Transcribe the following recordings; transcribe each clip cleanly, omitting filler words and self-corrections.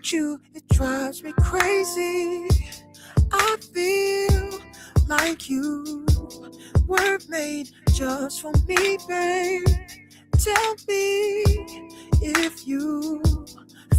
without you, it drives me crazy. I feel like you were made just for me, babe. Tell me if you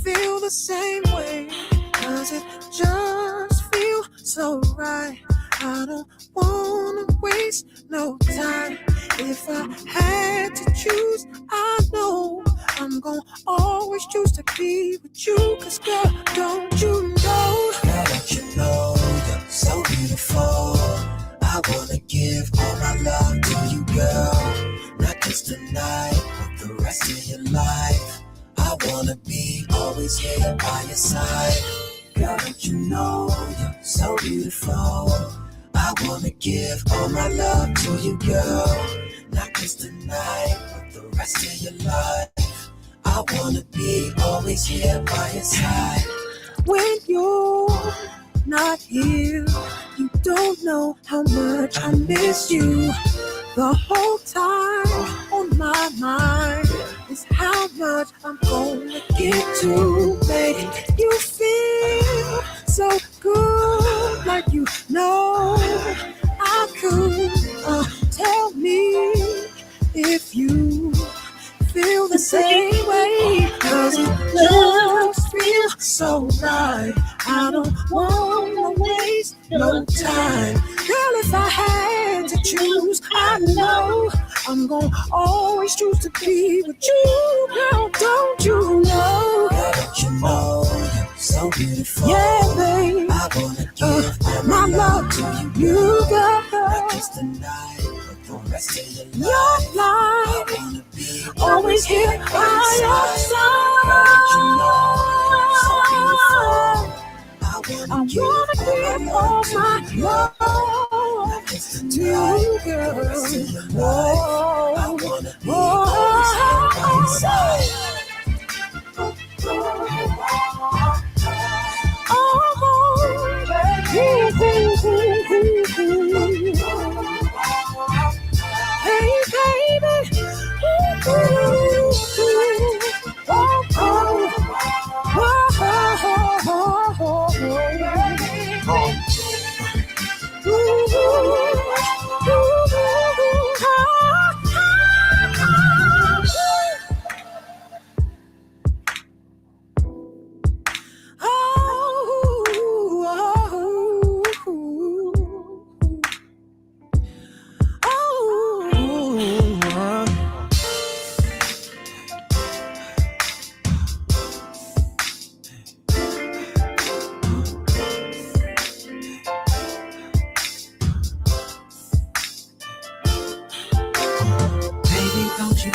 feel the same way, 'cause it just feels so right. I don't wanna waste no time. If I had to choose, I know I'm gonna always choose to be with you. 'Cause girl, don't you know? Girl, don't you know you're so beautiful? I wanna give all my love to you, girl. Not just tonight, but the rest of your life. I wanna be always here by your side. Girl, don't you know you're so beautiful? I wanna give all my love to you, girl. Not just tonight, but the rest of your life. I wanna be always here by your side. When you're not here, you don't know how much I miss you. The whole time on my mind is how much I'm gonna get to make you feel so good, like you know I could. Tell me if you feel the same way, 'cause it just feels so right. I don't wanna waste no time. Girl, if I had to choose, I know I'm gonna always choose to be with you. Girl, don't you know? Girl, don't you know you're so beautiful? Yeah, babe. I wanna give all My love to you, girl. Not just tonight, but the rest of your life. I wanna be Always here by your side. Girl, don't you know you're so beautiful? I wanna give all my love to you, girl. The rest of your life. I wanna be always here by your side. Hey, baby.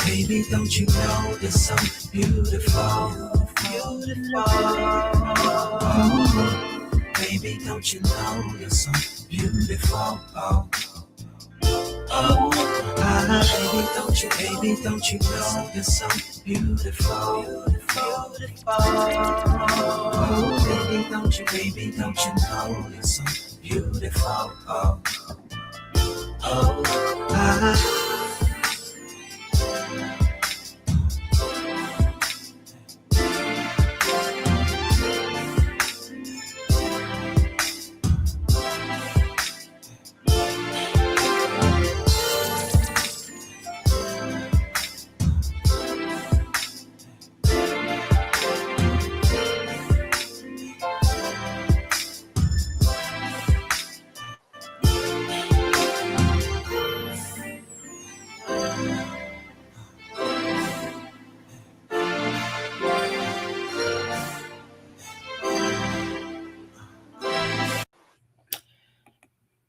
Baby, don't you know you're so beautiful? Beautiful. Baby, don't you know you're so beautiful? Baby, don't you know you're so beautiful? Baby, don't you know you're so beautiful?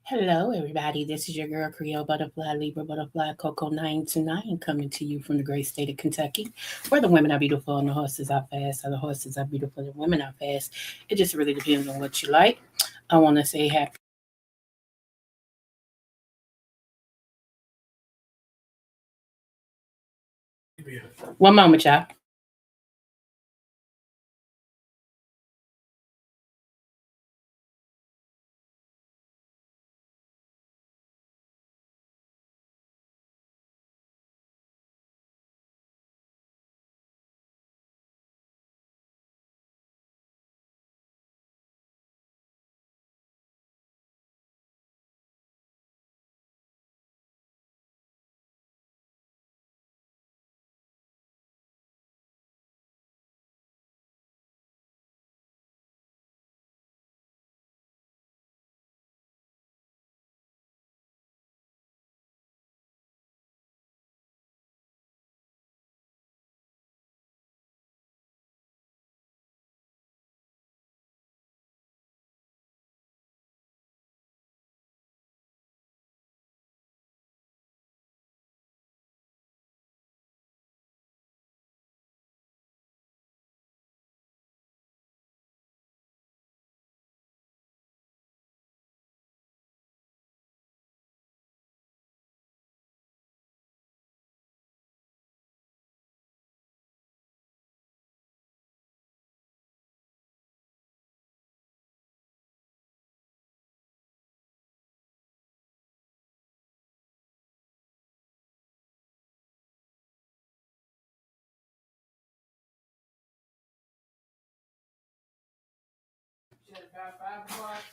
Hello, everybody. This is your girl, Creole Butterfly, Libra Butterfly, Coco 929, coming to you from the great state of Kentucky, where the women are beautiful and the horses are fast, or the horses are beautiful and the women are fast. It just really depends on what you like. I want to say happy. One moment, y'all.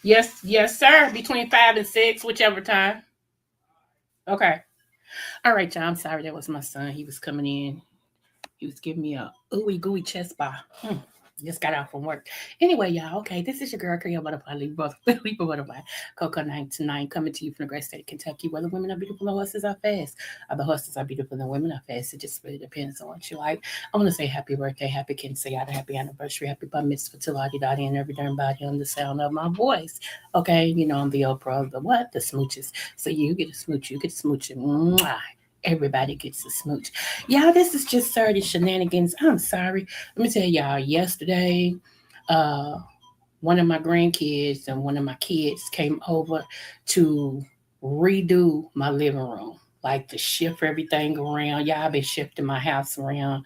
Yes, sir. Between 5 and 6, whichever time. Okay. All right, y'all. I'm sorry. That was my son. He was coming in. He was giving me a ooey gooey chest bar. Just got out from work. Anyway, y'all, okay, this is your girl, Creole Butterfly, Leap Butterfly, Coco 99, coming to you from the great state of Kentucky, where the women are beautiful, the horses are fast. The horses are beautiful, the women are fast. It just really depends on what you like. I want to say happy birthday, happy quinceañera, happy anniversary, happy bar mitzvah to Lottie Dottie and every darn body on the sound of my voice. Okay, you know, I'm the Oprah of the what? The smooches. So you get a smooch, you get a smooch. Mwah. Everybody gets a smooch. Y'all, this is just Saturday shenanigans. I'm sorry. Let me tell y'all, yesterday, uh, one of my grandkids and one of my kids came over to redo my living room, like to shift everything around. Y'all been shifting my house around.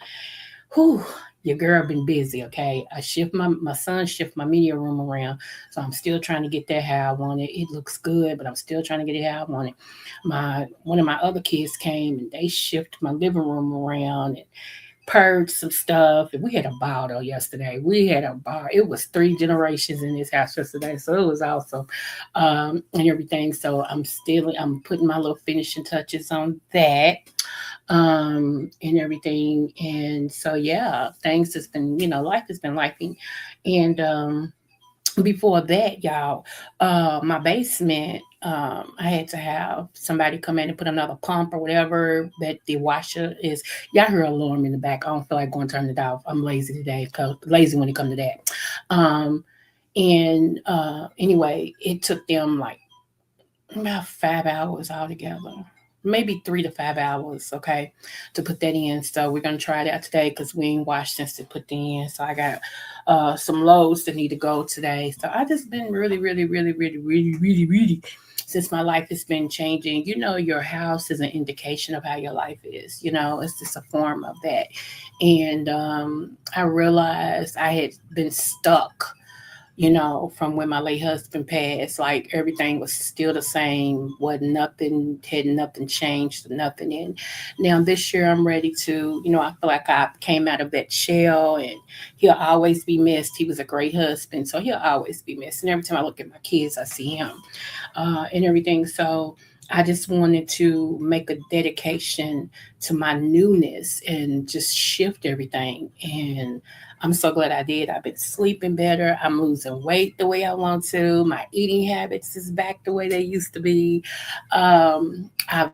Whew, your girl been busy, okay? I shift my son shift my media room around, so I'm still trying to get that how I want it. It looks good, but I'm still trying to get it how I want it. My one of my other kids came and they shifted my living room around and purged some stuff. And we had a ball though yesterday. We had a ball. It was 3 generations in this house yesterday, so it was awesome, and everything. So I'm putting my little finishing touches on that, and everything. And so yeah, things has been, life has been lifing. And before that, y'all, my basement, I had to have somebody come in and put another pump or whatever that the washer is. Y'all hear an alarm in the back. I don't feel like going to turn it off. I'm lazy today, lazy when it comes to that. Um, and anyway, it took them like about 5 hours altogether, maybe 3 to 5 hours, okay, to put that in. So we're gonna try it out today because we ain't washed since they put that in. So I got some loads that need to go today. So I just been really, really, really, really, really, really, really, since my life has been changing. You know, your house is an indication of how your life is. You know, it's just a form of that. And I realized I had been stuck, from when my late husband passed. Like everything was still the same. What nothing had nothing changed, nothing. And now this year I'm ready to, I feel like I came out of that shell, and he'll always be missed. He was a great husband, so he'll always be missed. And every time I look at my kids, I see him, and everything. So I just wanted to make a dedication to my newness and just shift everything. And I'm so glad I did. I've been sleeping better. I'm losing weight the way I want to. My eating habits is back the way they used to be. I've been exercising more.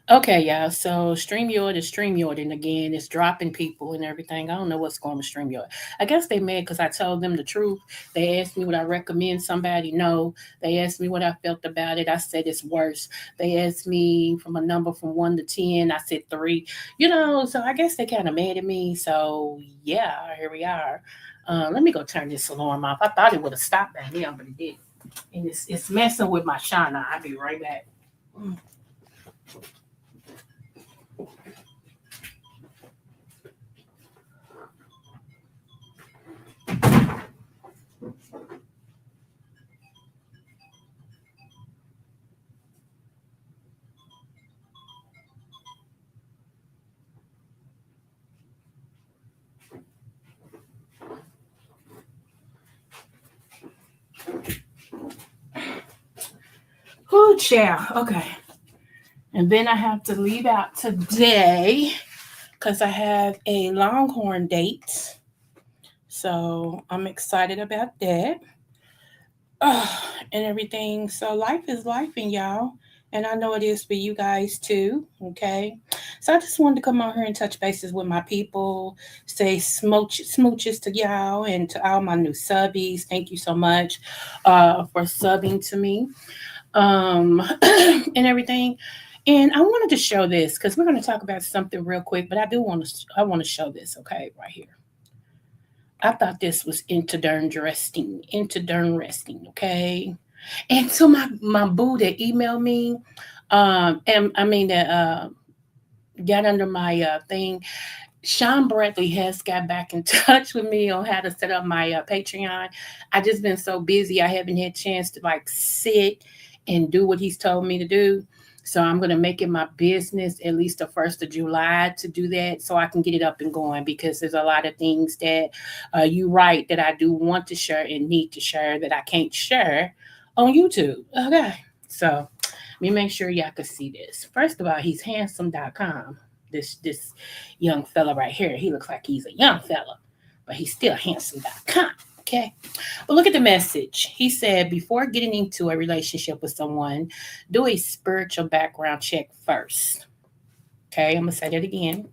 Okay, y'all. So StreamYard is StreamYard, and again, it's dropping people and everything. I don't know what's going with StreamYard. I guess they mad because I told them the truth. They asked me would I recommend somebody. No. They asked me what I felt about it. I said it's worse. They asked me from a number from 1 to 10. I said 3. So I guess they kind of mad at me. So yeah, here we are. Let me go turn this alarm off. I thought it would have stopped by now, but it didn't. And it's messing with my shiner. I'll be right back. Oh, chair. Okay. And then I have to leave out today because I have a Longhorn date. So I'm excited about that. And everything. So life is life, and y'all. And I know it is for you guys too. Okay. So I just wanted to come on here and touch bases with my people, say smooches to y'all and to all my new subbies. Thank you so much for subbing to me and everything. And I wanted to show this because we're going to talk about something real quick, but I want to show this, okay, right here. I thought this was into darn resting, okay. And so my boo that emailed me, and I mean that got under my thing. Sean Bradley has got back in touch with me on how to set up my Patreon. I just been so busy, I haven't had a chance to like sit and do what he's told me to do. So I'm gonna make it my business at least the 1st of July to do that, so I can get it up and going. Because there's a lot of things that you write that I do want to share and need to share that I can't share on YouTube. Okay, so let me make sure y'all can see this. First of all, he's handsome.com. This young fella right here. He looks like he's a young fella, but he's still handsome.com. Okay. But look at the message. He said, before getting into a relationship with someone, do a spiritual background check first. Okay. I'm going to say that again.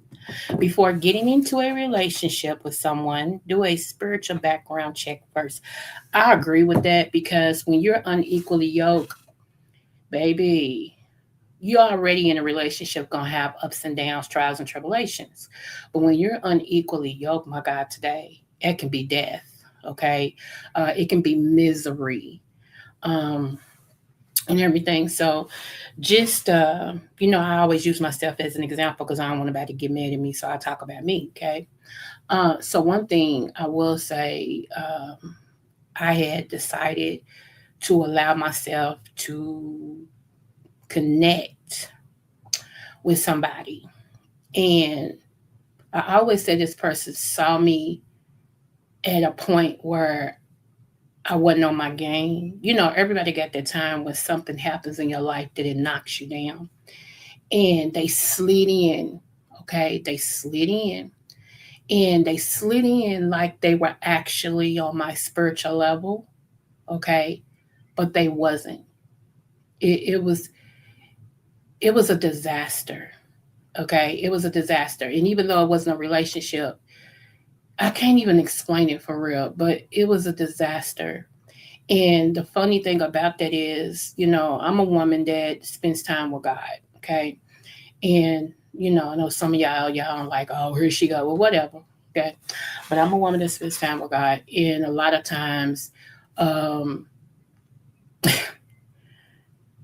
Before getting into a relationship with someone, do a spiritual background check first. I agree with that because when you're unequally yoked, baby, you're already in a relationship gonna have ups and downs, trials and tribulations. But when you're unequally yoked, my God, today, it can be death. Okay, it can be misery, um, and everything. So, just I always use myself as an example because I don't want anybody to get mad at me. So I talk about me. Okay. So one thing I will say, I had decided to allow myself to connect with somebody. And I always say this person saw me at a point where I wasn't on my game. Everybody got that time when something happens in your life that it knocks you down. And they slid in, okay? They slid in. And they slid in like they were actually on my spiritual level, okay? But they wasn't. It was a disaster. Okay, it was a disaster. And even though it wasn't a relationship, I can't even explain it for real, but it was a disaster. And the funny thing about that is, I'm a woman that spends time with God. Okay. And, I know some of y'all are like, oh, here she go. Well, whatever. Okay. But I'm a woman that spends time with God. And a lot of times, um,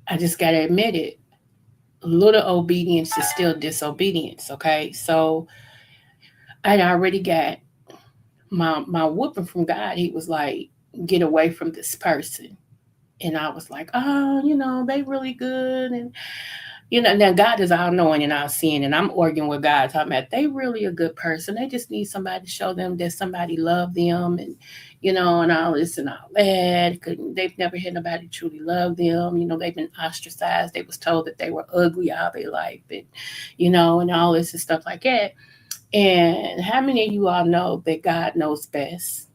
I just got to admit it. Little obedience is still disobedience. Okay. So I'd already got my whooping from God. He was like, get away from this person. And I was like, oh, they really good. And, now God is all knowing and all seeing. And I'm arguing with God, talking about they really a good person. They just need somebody to show them that somebody loved them and, and all this and all that. They've never had nobody truly love them. They've been ostracized. They was told that they were ugly all their life and, and all this and stuff like that. And how many of you all know that God knows best?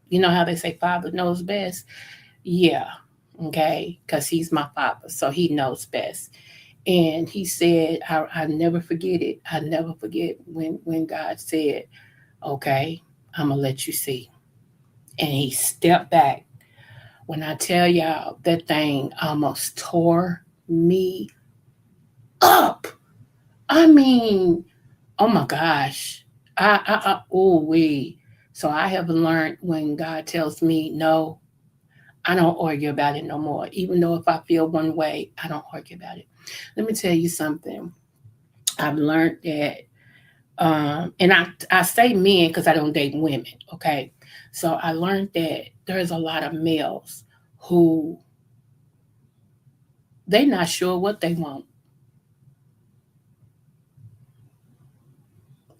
You know how they say Father knows best? Yeah, okay, because He's my Father, so He knows best. And He said, I never forget it. I never forget when God said, okay, I'm going to let you see. And He stepped back. When I tell y'all, that thing almost tore me up. I mean, oh my gosh. We. So I have learned when God tells me no, I don't argue about it no more. Even though if I feel one way, I don't argue about it. Let me tell you something. I've learned that, and I say men because I don't date women. Okay, so I learned that there's a lot of males who they not sure what they want.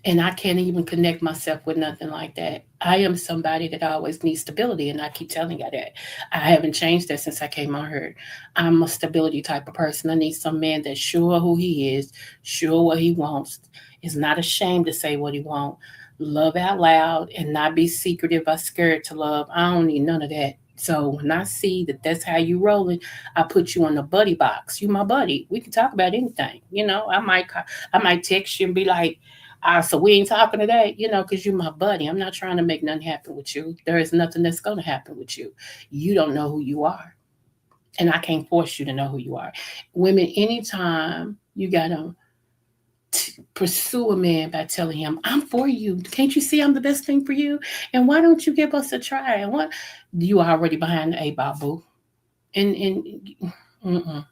And I can't even connect myself with nothing like that. I am somebody that always needs stability, and I keep telling you that. I haven't changed that since I came on here. I'm a stability type of person. I need some man that's sure who he is, sure what he wants, is not ashamed to say what he wants, love out loud, and not be secretive or scared to love. I don't need none of that. So when I see that that's how you rolling, I put you on the buddy box. You my buddy. We can talk about anything. I might text you and be like, so we ain't talking today, because you're my buddy. I'm not trying to make nothing happen with you. There is nothing that's gonna happen with you. You don't know who you are. And I can't force you to know who you are. Women, anytime you gotta pursue a man by telling him, I'm for you. Can't you see I'm the best thing for you? And why don't you give us a try? And what you already behind the eight ball, boo. And mm-mm.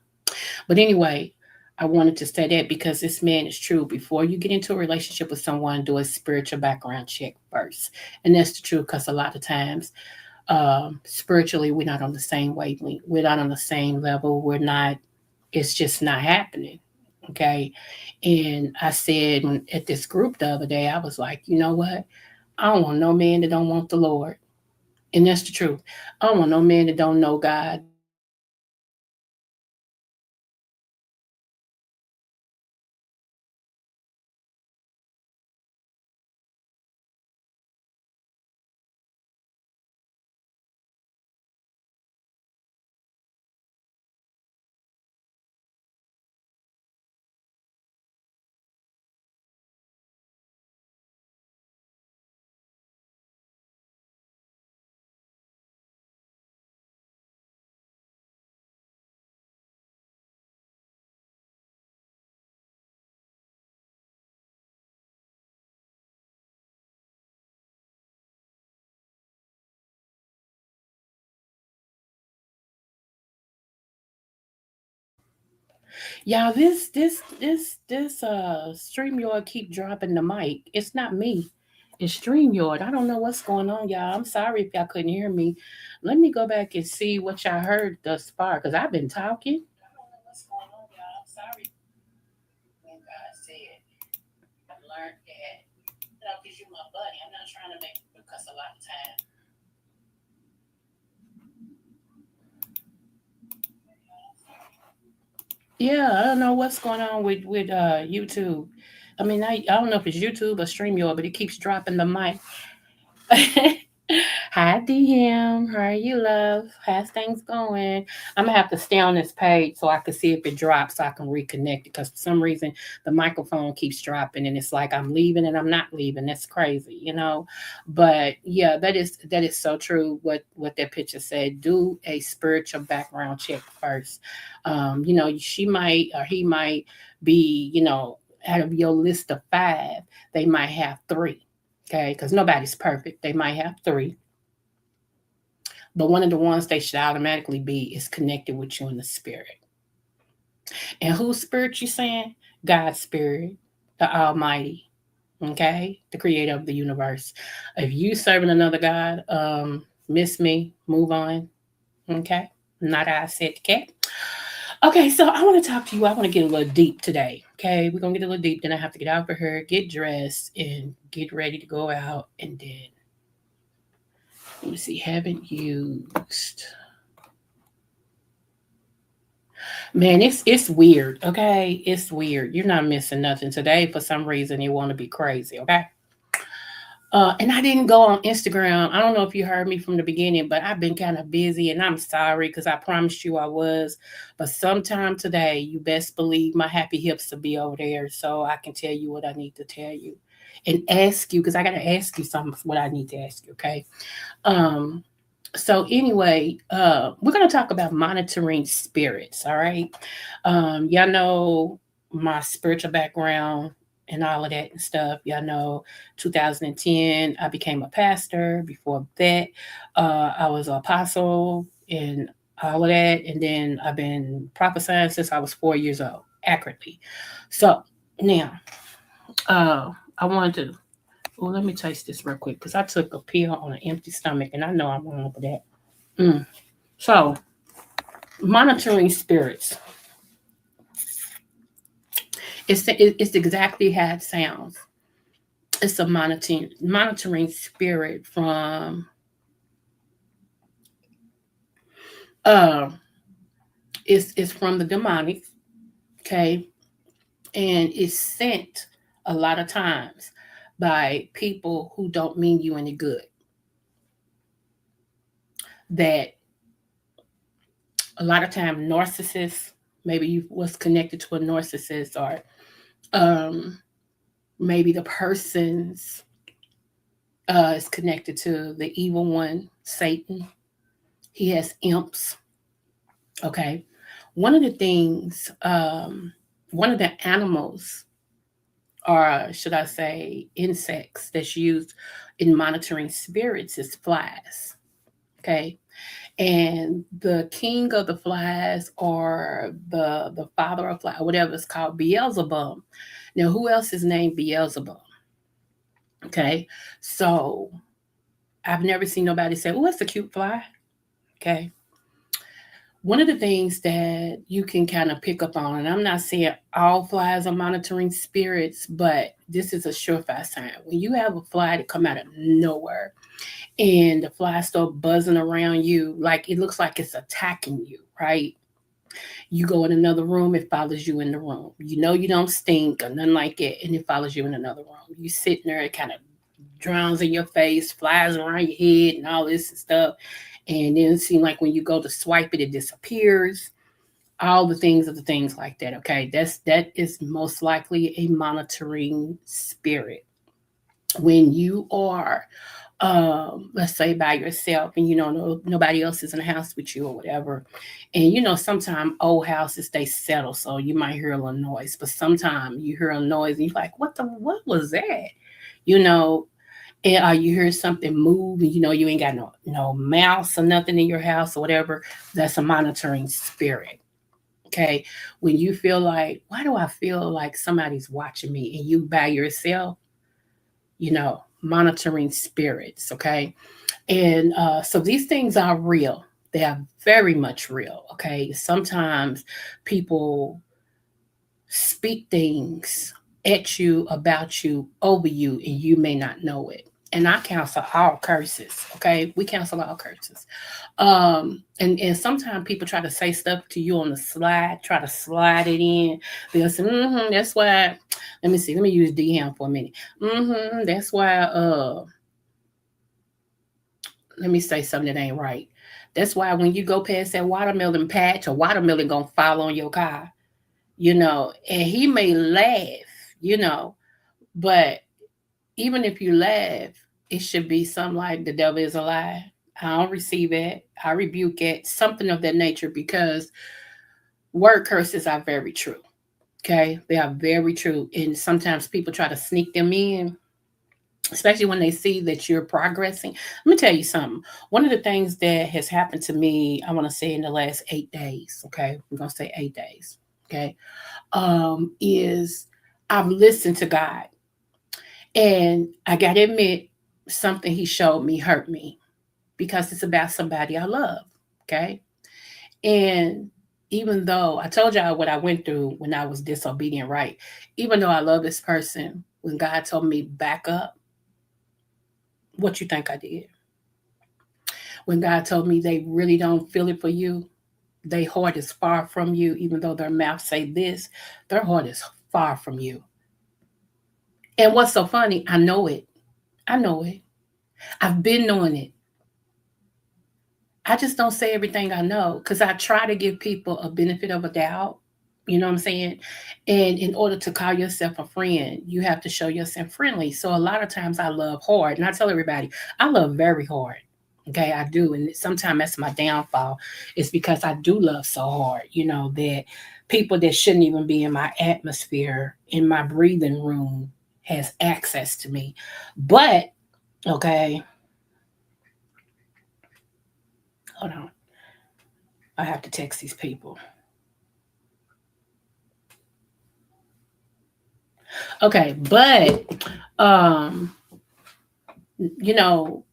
But anyway, I wanted to say that because this man is true. Before you get into a relationship with someone, do a spiritual background check first. And that's the truth because a lot of times, spiritually, we're not on the same wavelength. We're not on the same level. We're not, it's just not happening. Okay. And I said at this group the other day, I was like, you know what? I don't want no man that don't want the Lord. And that's the truth. I don't want no man that don't know God, that don't want God. I don't want no man that don't want to know God. I want a man that know God, that know God, that know God, that know God. Y'all, this StreamYard keep dropping the mic. It's not me. It's StreamYard. I don't know what's going on, y'all. I'm sorry if y'all couldn't hear me. Let me go back and see what y'all heard thus far, because I've been talking. I don't know what's going on, y'all. I'm sorry. When God said, I've learned that, because you're my buddy. I'm not trying to make, because a lot of time. Yeah, I don't know what's going on with YouTube. I mean, I don't know if it's YouTube or StreamYard, but it keeps dropping the mic. Hi, DM. How are you, love? How's things going? I'm gonna have to stay on this page so I can see if it drops so I can reconnect it because for some reason the microphone keeps dropping and it's like I'm leaving and I'm not leaving. That's crazy. But yeah, that is so true. What that picture said. Do a spiritual background check first. She might or he might be, out of your list of five, they might have three. Okay, because nobody's perfect. They might have three, but one of the ones they should automatically be is connected with you in the spirit. And whose spirit you saying? God's spirit, the Almighty. Okay, the Creator of the universe. If you serving another God, miss me, move on. Okay, not I said the cat. Okay, so I want to talk to you. I want to get a little deep today. Okay, we're gonna get a little deep. Then I have to get out for her, get dressed, and get ready to go out. And then let me see. Haven't used. Man, it's weird. Okay, it's weird. You're not missing nothing today. For some reason, you want to be crazy. Okay. And I didn't go on Instagram. I don't know if you heard me from the beginning, but I've been kind of busy and I'm sorry because I promised you I was. But sometime today, you best believe my happy hips will be over there so I can tell you what I need to tell you and ask you because I got to ask you something what I need to ask you. Okay. Um, so anyway, we're gonna talk about monitoring spirits. All right. Y'all know my spiritual background and all of that and stuff. Y'all know 2010, I became a pastor. Before that, I was an apostle and all of that. And then I've been prophesying since I was 4 years old, accurately. So now, I wanted to, well, let me taste this real quick because I took a pill on an empty stomach and I know I'm wrong for that. Mm. So, monitoring spirits. It's exactly how it sounds. It's a monitoring spirit from uh it's from the demonic, okay? And it's sent a lot of times by people who don't mean you any good. That A lot of time, narcissists, maybe you was connected to a narcissist, or um, maybe the person's is connected to the evil one, Satan. He has imps. Okay. One of the things, one of the animals, or should I say, insects that's used in monitoring spirits is flies. Okay. And the king of the flies, or the father of flies, whatever it's called, Beelzebub. Now, who else is named Beelzebub? Okay. So I've never seen nobody say, oh, it's a cute fly. Okay. One of the things that you can kind of pick up on, and I'm not saying all flies are monitoring spirits, but this is a surefire sign. When you have a fly that come out of nowhere and the flies start buzzing around you, like it looks like it's attacking you, right? You go in another room, it follows you in the room. You know you don't stink or nothing like that, and it follows you in another room. You sitting there, it kind of drowns in your face, flies around your head, and all this stuff. And then it seems like when you go to swipe it, it disappears. All the things like that. Okay, that is most likely a monitoring spirit. When you are, let's say, by yourself, and you know nobody else is in the house with you or whatever, and you know sometimes old houses they settle, so you might hear a little noise, but sometimes you hear a noise and you're like, what was that? You know, and you hear something move, and you know you ain't got no mouse or nothing in your house or whatever. That's a monitoring spirit. Okay, when you feel like, why do I feel like somebody's watching me, and you by yourself, you know, monitoring spirits. Okay, and so these things are real. They are very much real. Okay, sometimes people speak things at you, about you, over you, and you may not know it. And I cancel all curses. Okay, we cancel all curses. And sometimes people try to say stuff to you on the slide, try to slide it in. They'll say, that's why. Let me see. Let me use DM for a minute. That's why. Let me say something that ain't right. That's why when you go past that watermelon patch, a watermelon gonna fall on your car. You know, and he may laugh. You know, but even if you laugh, it should be something like the devil is a lie. I don't receive it. I rebuke it. Something of that nature, because word curses are very true. Okay. They are very true. And sometimes people try to sneak them in, especially when they see that you're progressing. Let me tell you something. One of the things that has happened to me, I want to say in the last 8 days, okay, we're going to say 8 days, okay, is I've listened to God. And I got to admit, something he showed me hurt me, because it's about somebody I love, okay? And even though I told y'all what I went through when I was disobedient, right? Even though I love this person, when God told me back up, what you think I did? When God told me they really don't feel it for you, their heart is far from you, even though their mouth say this, their heart is far from you. And what's so funny, I know it. I know it. I've been knowing it. I just don't say everything I know, because I try to give people a benefit of a doubt. You know what I'm saying? And in order to call yourself a friend, you have to show yourself friendly. So a lot of times I love hard. And I tell everybody, I love very hard. Okay, I do. And sometimes that's my downfall. It's because I do love so hard, you know, that people that shouldn't even be in my atmosphere, in my breathing room, has access to me. But, okay, hold on. I have to text these people. Okay, but um, you know,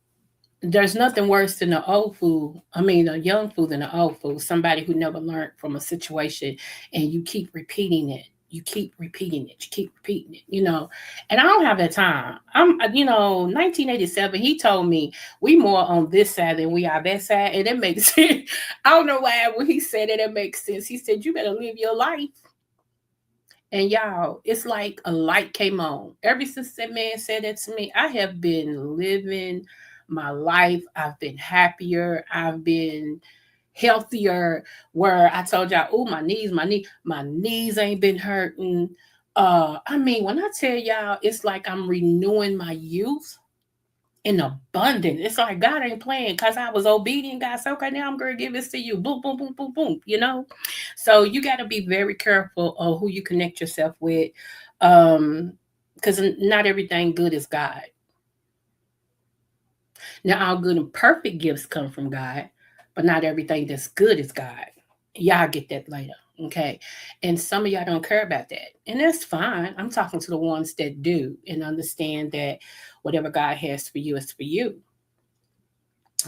there's nothing worse than an old fool. I mean, a young fool than an old fool. Somebody who never learned from a situation, and you keep repeating it. You keep repeating it. You keep repeating it. You know, and I don't have that time. You know, 1987. He told me we more on this side than we are that side, and it makes sense. I don't know why when he said it, it makes sense. He said you better live your life. And y'all, it's like a light came on. Ever since that man said that to me, I have been living my life. I've been happier. I've been healthier, where I told y'all, oh, my knees ain't been hurting. I mean, when I tell y'all, it's like I'm renewing my youth in abundance. It's like God ain't playing, because I was obedient. God said, okay, now I'm going to give this to you. Boom, boom, boom, boom, boom. So you got to be very careful of who you connect yourself with, because not everything good is God. Now, all good and perfect gifts come from God, but not everything that's good is God. Y'all get that later. Okay. And some of y'all don't care about that. And that's fine. I'm talking to the ones that do and understand that whatever God has for you is for you.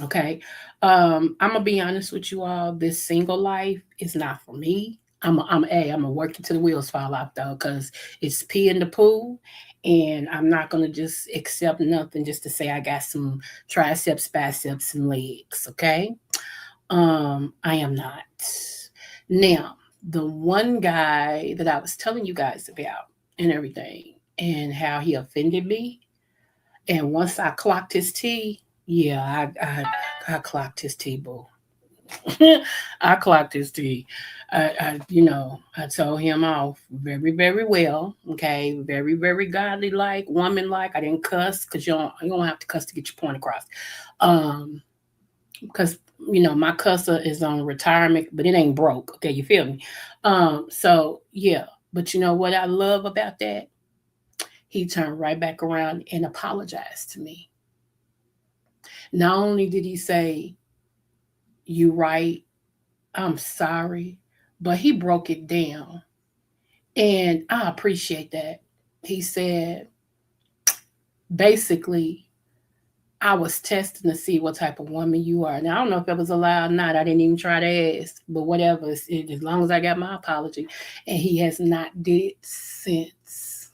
Okay. I'm gonna be honest with you all. This single life is not for me. I'm a work until the wheels fall off though, because it's pee in the pool, and I'm not gonna just accept nothing just to say I got some triceps, biceps, and legs. Okay. I am not. Now, the one guy that I was telling you guys about and everything, and how he offended me, and once I clocked his T, yeah, I clocked his T, boo. I clocked his T. I told him off very, very well. Okay, very, very godly like, woman like. I didn't cuss, because you don't have to cuss to get your point across. Um, because my cusser is on retirement, but it ain't broke. Okay, you feel me? So yeah, but you know what I love about that? He turned right back around and apologized to me. Not only did he say, "You right, I'm sorry," but he broke it down, and I appreciate that. He said, basically, I was testing to see what type of woman you are. Now I don't know if it was allowed or not. I didn't even try to ask, but whatever. As long as I got my apology, and he has not did since.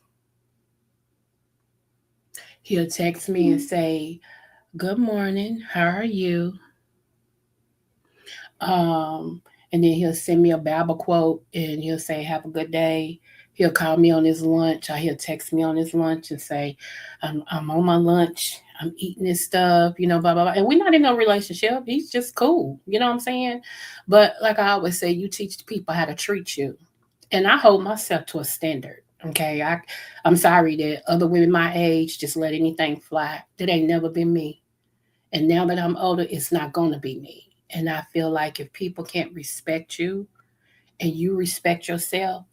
He'll text me and say, "Good morning. How are you?" Um, and then he'll send me a Bible quote, and he'll say, "Have a good day." He'll call me on his lunch, or he'll text me on his lunch and say, I'm on my lunch. I'm eating this stuff, blah, blah, blah. And we're not in no relationship. He's just cool. You know what I'm saying? But like I always say, you teach the people how to treat you. And I hold myself to a standard. Okay. I'm sorry that other women my age just let anything fly. That ain't never been me. And now that I'm older, it's not going to be me. And I feel like if people can't respect you and you respect yourself,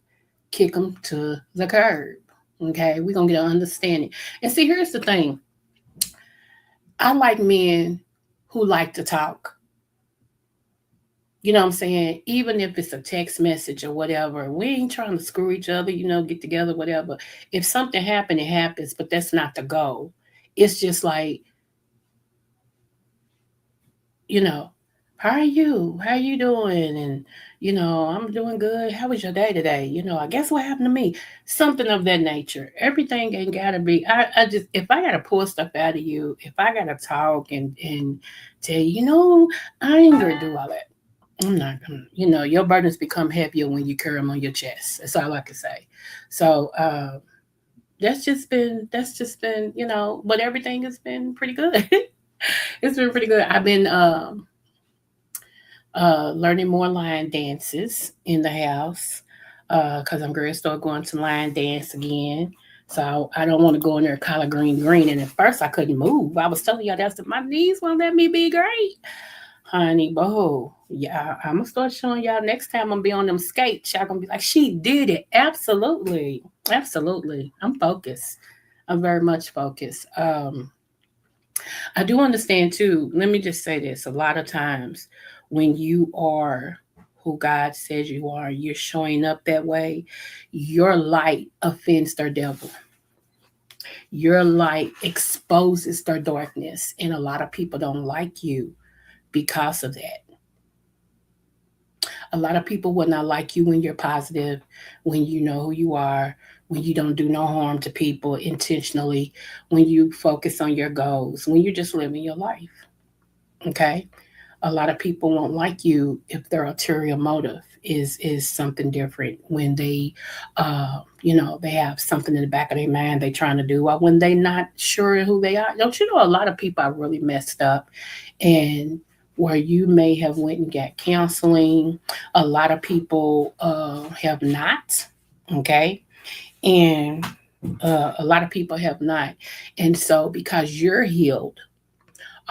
kick them to the curb. Okay, we're going to get an understanding. And see, here's the thing, I like men who like to talk. You know what I'm saying? Even if it's a text message or whatever, we ain't trying to screw each other, get together, whatever. If something happened, it happens, but that's not the goal. It's just like, you know, how are you? How you doing? And I'm doing good. How was your day today? I guess what happened to me? Something of that nature. Everything ain't gotta be. I just, if I gotta pull stuff out of you, if I gotta talk and tell you, I ain't gonna do all that. I'm not gonna. Your burdens become heavier when you carry them on your chest. That's all I can say. So that's just been. But everything has been pretty good. It's been pretty good. I've been learning more line dances in the house, because I'm going to start going to line dance again. So I don't want to go in there collard green green. And at first I couldn't move. I was telling y'all that's my knees won't let me be great, honey. But yeah, I'm gonna start showing y'all next time I'm gonna be on them skates. Y'all gonna be like, she did it. Absolutely, absolutely. I'm focused. I'm very much focused. I do understand too. Let me just say this. A lot of times when you are who God says you are, you're showing up that way, your light offends their devil. Your light exposes their darkness. And a lot of people don't like you because of that. A lot of people will not like you when you're positive, when you know who you are, when you don't do no harm to people intentionally, when you focus on your goals, when you're just living your life. Okay. A lot of people won't like you if their ulterior motive is something different, when they have something in the back of their mind they trying to do, or when they not sure who they are. Don't you know, a lot of people are really messed up, and where you may have went and got counseling. A lot of people have not. Okay. And a lot of people have not. And so because you're healed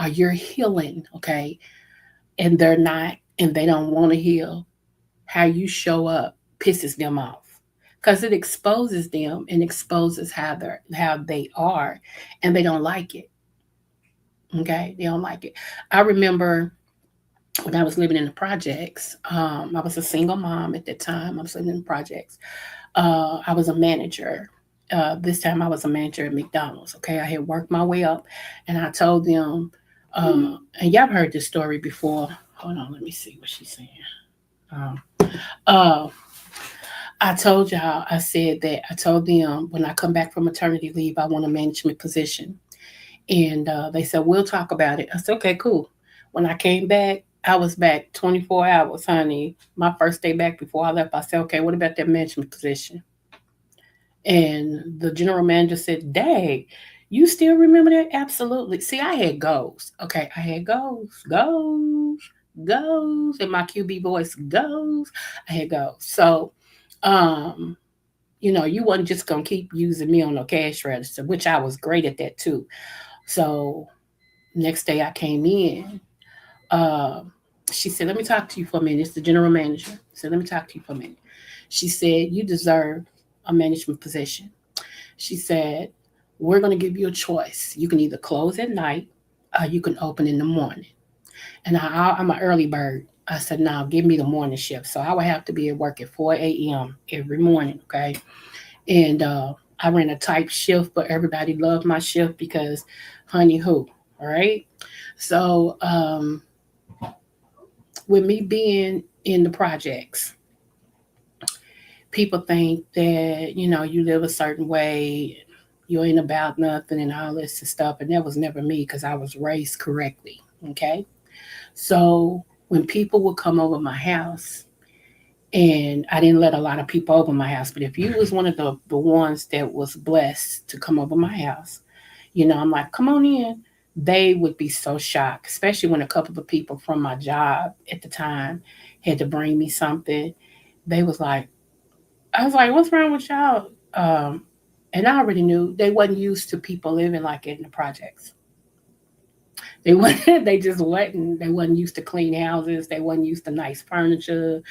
or you're healing, okay, and they're not, and they don't want to heal, how you show up pisses them off because it exposes them and exposes how they are, and they don't like it. Okay, they don't like it. I remember when I was living in the projects. I was a single mom at that time. I was living in the projects. I was a manager. This time I was a manager at McDonald's. Okay, I had worked my way up, and I told them, and y'all have heard this story before. Hold on, let me see what she's saying. Um, uh, I told y'all, I said that I told them when I come back from maternity leave, I want a management position. And they said, we'll talk about it. I said, okay, cool. When I came back, I was back 24 hours, honey. My first day back before I left, I said, okay, what about that management position? And the general manager said, Dang, you still remember that? Absolutely. See, I had goals. Okay, I had goals. In my QB voice, goals. I had goals. So, um, you wasn't just gonna keep using me on the cash register, which I was great at that too. So next day I came in. Uh, she said, "Let me talk to you for a minute." It's the general manager. Said, "Let me talk to you for a minute." She said, "You deserve a management position." She said, "We're going to give you a choice. You can either close at night or you can open in the morning." And I'm an early bird. I said, "No, give me the morning shift." So I would have to be at work at 4 a.m. every morning. Okay. And I ran a tight shift, but everybody loved my shift because, honey, who? All right. So with me being in the projects, people think that, you live a certain way, you ain't about nothing and all this and stuff. And that was never me because I was raised correctly. Okay. So when people would come over my house, and I didn't let a lot of people over my house, but if you was one of the ones that was blessed to come over my house, I'm like, come on in. They would be so shocked, especially when a couple of people from my job at the time had to bring me something. They was like, I was like, what's wrong with y'all? And I already knew they wasn't used to people living like it in the projects. They wasn't, they wasn't used to clean houses. They wasn't used to nice furniture,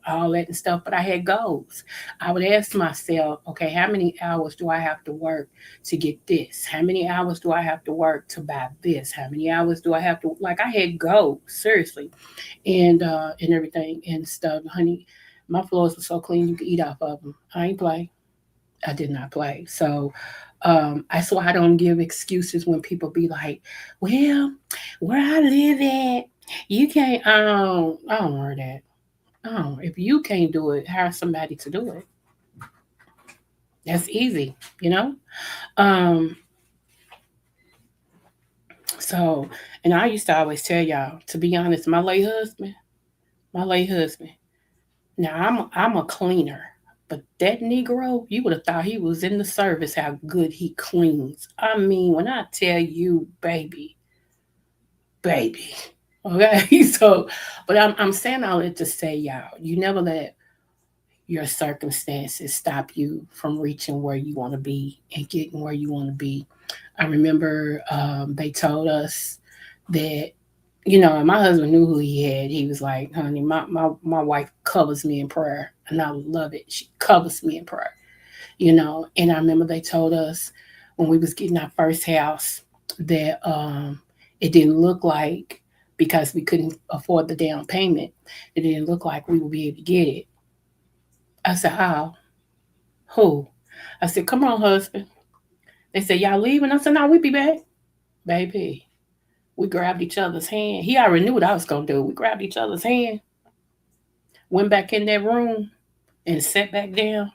all that and stuff. But I had goals. I would ask myself, okay, how many hours do I have to work to get this? How many hours do I have to work to buy this? How many hours do I have to, like, I had goals, seriously, and everything and stuff, honey. My floors were so clean you could eat off of them. I ain't play. I did not play. So that's why I don't give excuses when people be like, well, where I live at, you can't, I don't worry that. Oh, if you can't do it, hire somebody to do it. That's easy, you know? Um, so, and I used to always tell y'all, to be honest, my late husband, now I'm a cleaner. But that Negro, you would have thought he was in the service, how good he cleans. I mean, when I tell you, baby. Okay. So, but I'm saying all that to say, y'all, you never let your circumstances stop you from reaching where you want to be and getting where you want to be. I remember they told us that, and my husband knew who he had. He was like, honey, my wife covers me in prayer. And I love it. She covers me in prayer. And I remember they told us when we was getting our first house that it didn't look like, because we couldn't afford the down payment, it didn't look like we would be able to get it. I said, how? Who? I said, come on, husband. They said, y'all leaving? I said, no, we'll be back. Baby, we grabbed each other's hand. He already knew what I was going to do. We grabbed each other's hand, went back in that room, and sat back down.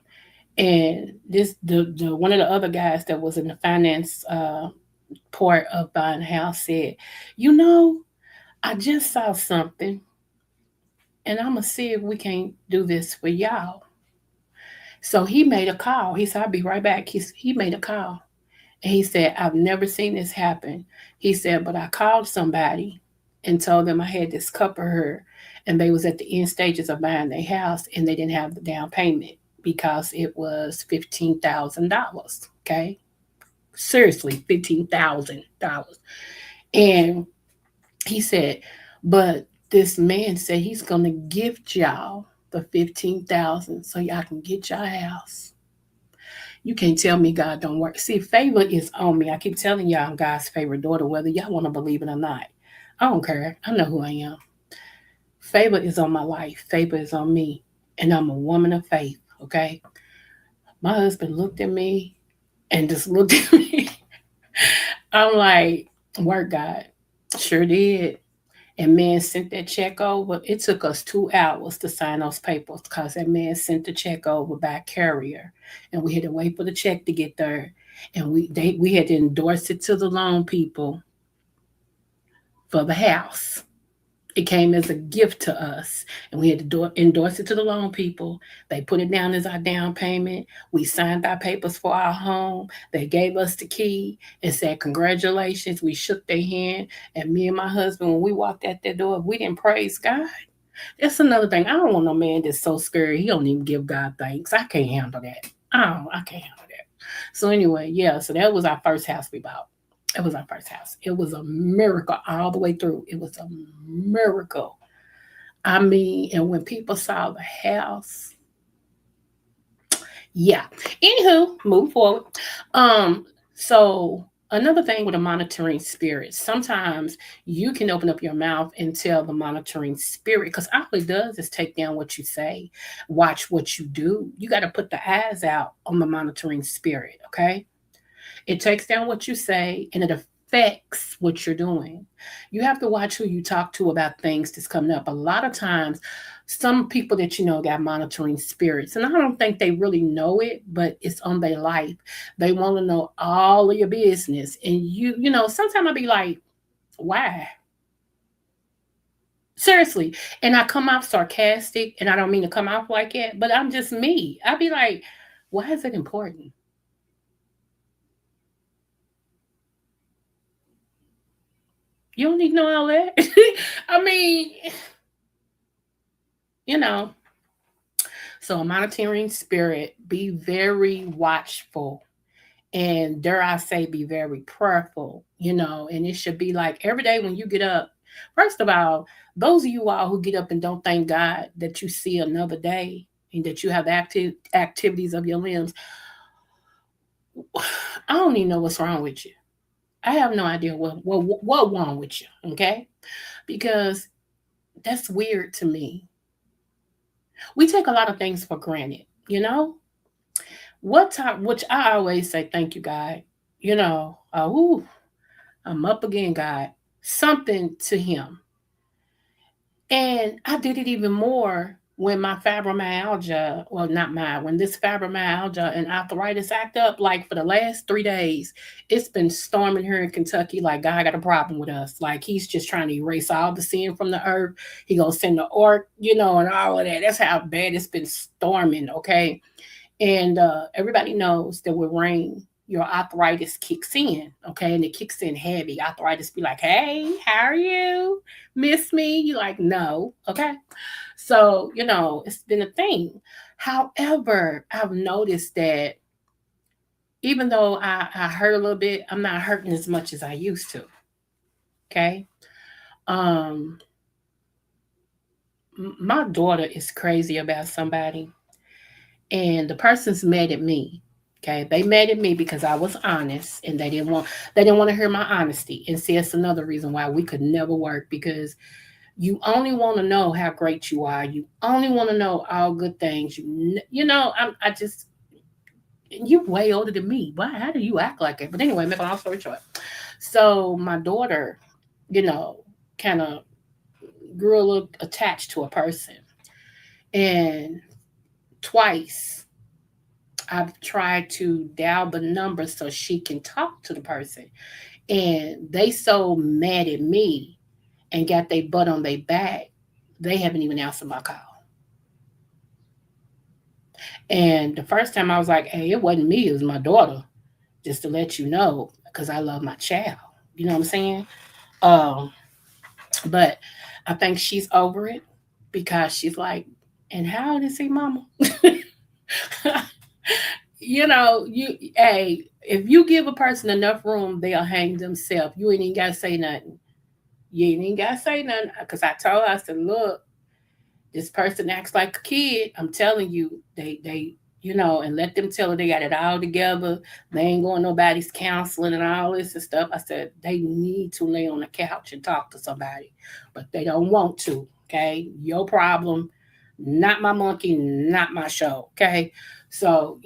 And the one of the other guys that was in the finance part of buying a house said, I just saw something, and I'm gonna see if we can't do this for y'all. So he made a call. He said, I'll be right back. He made a call. And he said, I've never seen this happen. He said, but I called somebody and told them I had this couple here, and they was at the end stages of buying their house, and they didn't have the down payment because it was $15,000. Okay, seriously, $15,000. And he said, but this man said he's gonna gift y'all the 15,000 so y'all can get your house. You can't tell me God don't work. See, favor is on me. I keep telling y'all I'm God's favorite daughter, whether y'all want to believe it or not. I don't care. I know who I am. Favor is on my life. Favor is on me. And I'm a woman of faith. Okay. My husband looked at me and just looked at me. I'm like, work God. Sure did. And man sent that check over. It took us 2 hours to sign those papers because that man sent the check over by carrier, and we had to wait for the check to get there, and we had to endorse it to the loan people for the house. It came as a gift to us, and we had to endorse it to the loan people. They put it down as our down payment. We signed our papers for our home. They gave us the key and said, congratulations. We shook their hand. And me and my husband, when we walked out that door, we didn't praise God. That's another thing. I don't want no man that's so scared he don't even give God thanks. I can't handle that. I can't handle that. So anyway, yeah, so that was our first house we bought. It was our first house. It was a miracle all the way through. It was a miracle. I mean, and when people saw the house, yeah. Anywho, move forward. So another thing with a monitoring spirit, sometimes you can open up your mouth and tell the monitoring spirit, because all it does is take down what you say, watch what you do. You got to put the eyes out on the monitoring spirit, okay? It takes down what you say and it affects what you're doing. You have to watch who you talk to about things that's coming up. A lot of times, some people that you know got monitoring spirits, and I don't think they really know it, but it's on their life. They want to know all of your business. And you know, sometimes I'll be like, why? Seriously. And I come off sarcastic, and I don't mean to come off like it, but I'm just me. I'll be like, why is it important? You don't need to know all that. I mean, you know. So a monitoring spirit, be very watchful, and dare I say, be very prayerful, you know. And it should be like every day when you get up. First of all, those of you all who get up and don't thank God that you see another day and that you have the activities of your limbs, I don't even know what's wrong with you. I have no idea what wrong with you, okay? Because that's weird to me. We take a lot of things for granted, you know? What time, which I always say, thank you, God. You know, ooh, I'm up again, God. Something to Him. And I did it even more when my fibromyalgia, well, not mine, when this fibromyalgia and arthritis act up, like for the last 3 days, it's been storming here in Kentucky. Like God got a problem with us. Like He's just trying to erase all the sin from the earth. He gonna send the orc, you know, and all of that. That's how bad it's been storming. Okay, and everybody knows that with rain, your arthritis kicks in, okay? And it kicks in heavy. Arthritis be like, hey, how are you? Miss me? You like, no, okay? So, you know, it's been a thing. However, I've noticed that even though I hurt a little bit, I'm not hurting as much as I used to, okay? Um, my daughter is crazy about somebody, and the person's mad at me. Okay, they mad at me because I was honest, and they didn't want to hear my honesty. And see, it's another reason why we could never work, because you only want to know how great you are. You only want to know all good things. You know, I just, you're way older than me. Why? How do you act like it? But anyway, make a long story short. So my daughter, you know, kind of grew a little attached to a person, and twice I've tried to dial the number so she can talk to the person. And they so mad at me and got their butt on their back, they haven't even answered my call. And the first time I was like, hey, it wasn't me, it was my daughter, just to let you know, because I love my child. You know what I'm saying? Um, But I think she's over it because she's like, and how old is he, mama? You hey, if you give a person enough room, they'll hang themselves. You ain't even gotta say nothing. You ain't even gotta say nothing. Cause I told her, I said, look, this person acts like a kid. I'm telling you, they, and let them tell her they got it all together. They ain't going nobody's counseling and all this and stuff. I said they need to lay on the couch and talk to somebody, but they don't want to. Okay, your problem, not my monkey, not my show. Okay, so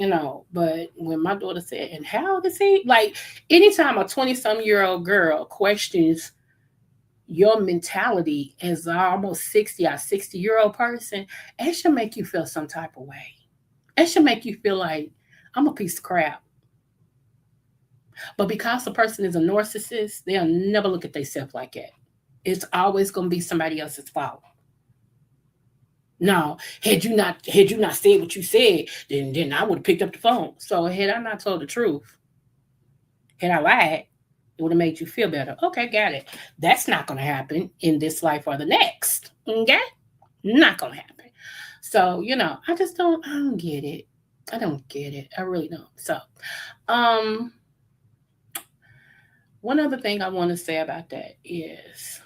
but when my daughter said, "And how old is he?" Like anytime a 20-some-year-old girl questions your mentality as an almost 60 or 60-year-old person, it should make you feel some type of way. It should make you feel like I'm a piece of crap. But because a person is a narcissist, they'll never look at themselves like that. It's always gonna be somebody else's fault. No, had you not said what you said, then I would have picked up the phone. So had I not told the truth, had I lied, it would have made you feel better. Okay, got it. That's not gonna happen in this life or the next. Okay? Not gonna happen. So, I don't get it. I don't get it. I really don't. So, um, one other thing I want to say about that is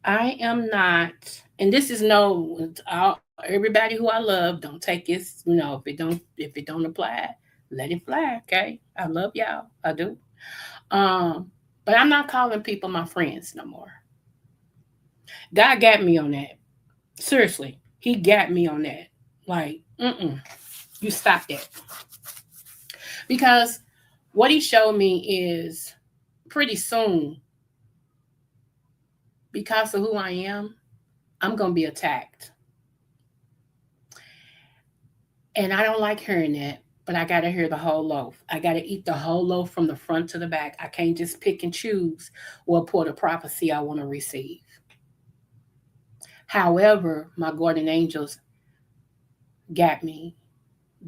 I am not, and this is no, everybody who I love, don't take it, if it don't apply, let it fly. Okay. I love y'all. I do. Um, but I'm not calling people my friends no more. God got me on that. Seriously, He got me on that. Like, you stop that. Because what He showed me is pretty soon, because of who I am, I'm going to be attacked. And I don't like hearing that, but I got to hear the whole loaf. I got to eat the whole loaf from the front to the back. I can't just pick and choose what part of prophecy I want to receive. However, my guardian angels got me.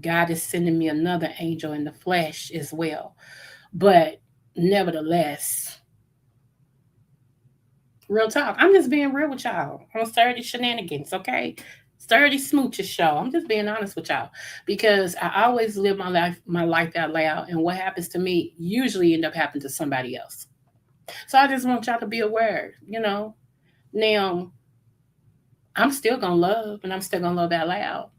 God is sending me another angel in the flesh as well. But nevertheless, real talk. I'm just being real with y'all on Saturday shenanigans, okay? Saturday smooches show. I'm just being honest with y'all because I always live my life out loud, and what happens to me usually end up happening to somebody else. So I just want y'all to be aware, Now, I'm still gonna love, and I'm still gonna love out loud.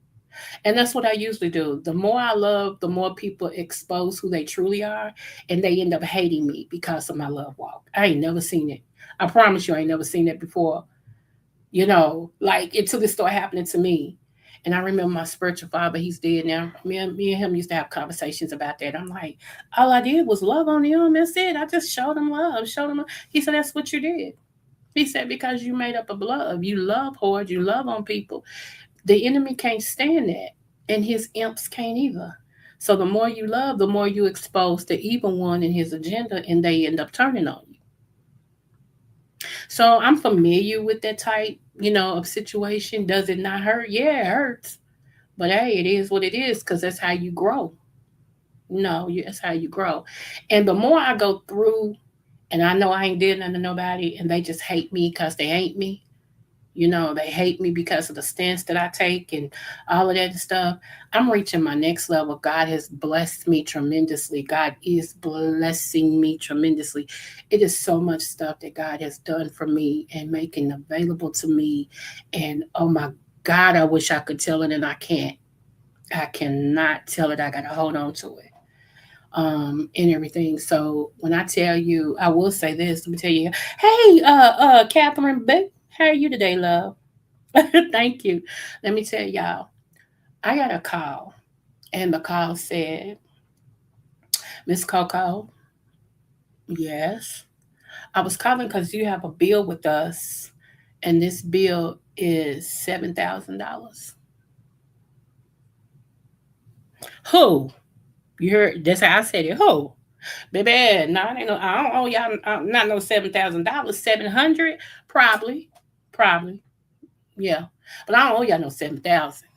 And that's what I usually do. The more I love, the more people expose who they truly are, and they end up hating me because of my love walk. I ain't never seen it. I promise you, I ain't never seen it before. Like until this started happening to me. And I remember my spiritual father, he's dead now. Me and him used to have conversations about that. I'm like, all I did was love on him. That's it. I just showed him love, showed him love. He said, that's what you did. He said, because you made up of love. You love hard, you love on people. The enemy can't stand that, and his imps can't either. So the more you love, the more you expose the evil one and his agenda, and they end up turning on you. So I'm familiar with that type, of situation. Does it not hurt? Yeah, it hurts. But hey, it is what it is because that's how you grow. No, that's how you grow. And the more I go through, and I know I ain't did nothing to nobody, and they just hate me because they ain't me. They hate me because of the stance that I take and all of that stuff. I'm reaching my next level. God has blessed me tremendously. God is blessing me tremendously. It is so much stuff that God has done for me and making available to me. And oh my God, I wish I could tell it and I can't. I cannot tell it. I got to hold on to it. And everything. So when I tell you, I will say this. Let me tell you, hey, Catherine B, how are you today, love? Thank you. Let me tell y'all, I got a call, and the call said, Miss Coco, yes, I was calling because you have a bill with us, and this bill is $7,000. Who? You heard? That's how I said it. Who? Baby, no, ain't no. I don't owe y'all not no $7,000. 700, probably, probably, yeah. But I don't owe y'all no 7,000.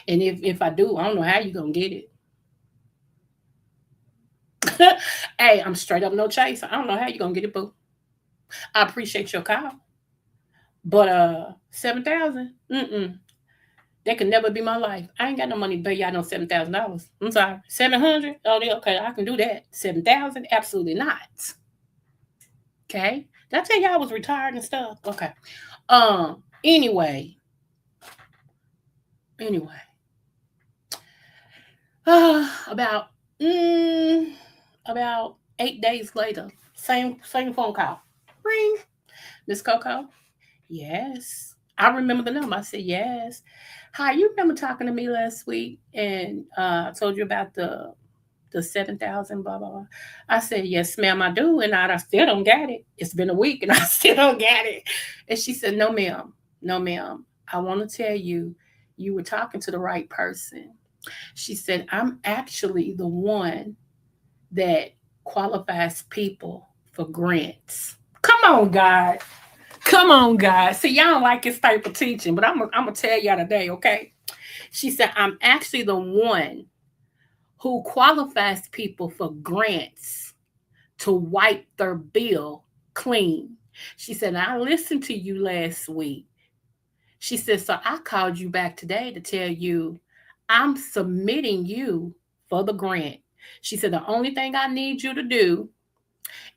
And if I do, I don't know how you gonna get it. Hey, I'm straight up no chase. I don't know how you gonna get it, boo. I appreciate your call. But 7,000, that could never be my life. I ain't got no money to pay y'all no $7,000. I'm sorry, 700. Oh, okay, I can do that. 7,000, absolutely not. Okay, did I tell y'all I was retired and stuff? Okay. Anyway, anyway, about about 8 days later, same phone call. Ring, Miss Coco. Yes. I remember the number. I said, yes. Hi, you remember talking to me last week and I told you about the 7,000, blah, blah, blah. I said, yes, ma'am, I do. And I still don't get it. It's been a week and I still don't get it. And she said, no, ma'am. No, ma'am. I want to tell you, you were talking to the right person. She said, I'm actually the one that qualifies people for grants. Come on, God. Come on, guys. See, y'all don't like this type of teaching, but I'm gonna tell y'all today, okay? She said, I'm actually the one who qualifies people for grants to wipe their bill clean. She said, I listened to you last week. She said, so I called you back today to tell you I'm submitting you for the grant. She said, the only thing I need you to do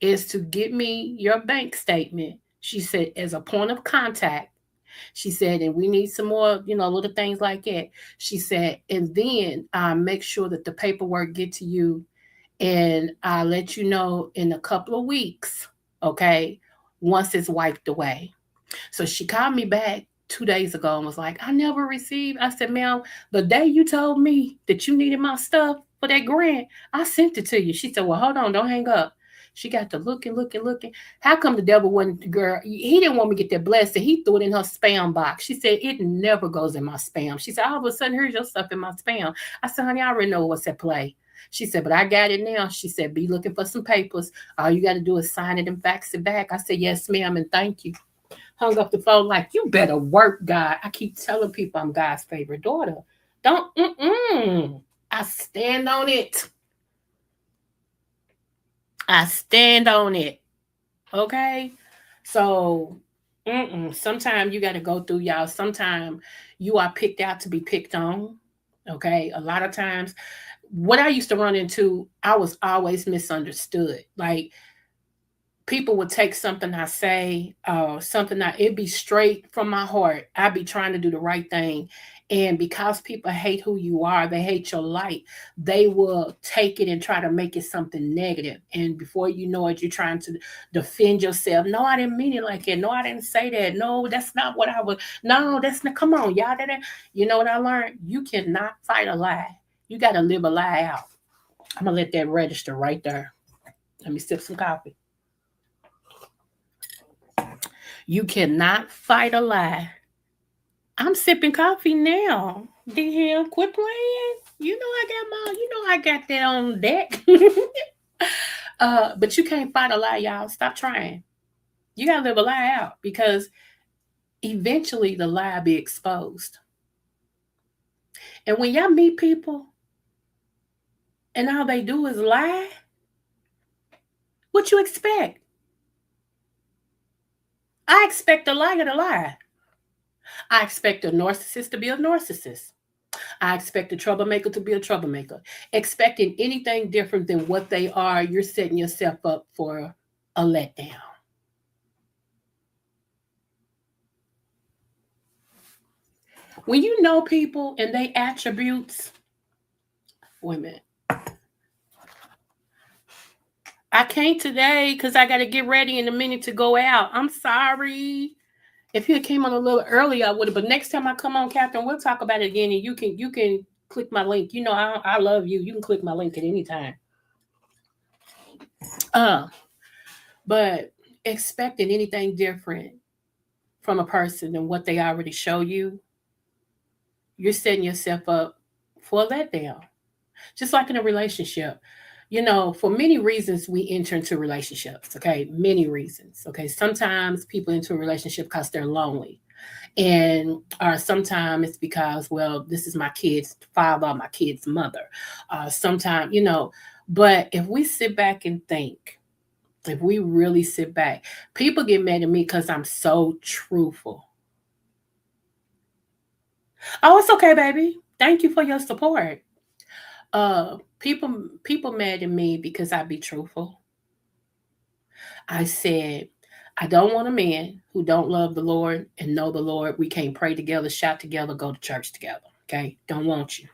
is to give me your bank statement. She said, as a point of contact. She said, and we need some more, little things like that. She said, and then make sure that the paperwork get to you, and I'll let you know in a couple of weeks, okay, once it's wiped away. So she called me back 2 days ago and was like, I never received. I said, ma'am, the day you told me that you needed my stuff for that grant, I sent it to you. She said, well, hold on, don't hang up. She got to looking. How come the devil wasn't the girl? He didn't want me to get that blessing. He threw it in her spam box. She said, it never goes in my spam. She said, all of a sudden, here's your stuff in my spam. I said, honey, I already know what's at play. She said, but I got it now. She said, be looking for some papers. All you got to do is sign it and fax it back. I said, yes, ma'am, and thank you. Hung up the phone like, you better work, God. I keep telling people I'm God's favorite daughter. Don't, I stand on it. I stand on it. Okay? So, sometimes you got to go through, y'all. Sometimes you are picked out to be picked on. Okay? A lot of times, what I used to run into, I was always misunderstood. Like, people would take something I say, it'd be straight from my heart. I'd be trying to do the right thing. And because people hate who you are, they hate your light, they will take it and try to make it something negative. And before you know it, you're trying to defend yourself. No, I didn't mean it like that. No, I didn't say that. No, that's not what I was. No, that's not. Come on, y'all. You know what I learned? You cannot fight a lie. You got to live a lie out. I'm going to let that register right there. Let me sip some coffee. You cannot fight a lie. I'm sipping coffee now. DM, quit playing. I got that on deck. But you can't fight a lie, y'all. Stop trying. You gotta live a lie out because eventually the lie will be exposed. And when y'all meet people and all they do is lie, what you expect? I expect a liar to lie. I expect a narcissist to be a narcissist. I expect a troublemaker to be a troublemaker. Expecting anything different than what they are, you're setting yourself up for a letdown. When you know people and they attributes, wait a minute. I can't today because I got to get ready in a minute to go out. I'm sorry. If you came on a little early, I would have. But next time I come on, Captain, we'll talk about it again, and you can click my link. I love you. You can click my link at any time. But expecting anything different from a person than what they already show you, you're setting yourself up for a letdown. Just like in a relationship. For many reasons we enter into relationships, okay? Many reasons, okay? Sometimes people enter a relationship because they're lonely. And or sometimes it's because, well, this is my kid's father, my kid's mother. Sometimes, but if we sit back and think, If we really sit back, people get mad at me because I'm so truthful. Oh, it's okay, baby. Thank you for your support. People mad at me because I be truthful. I said, I don't want a man who don't love the Lord and know the Lord. We can't pray together, shout together, go to church together. Okay, don't want you,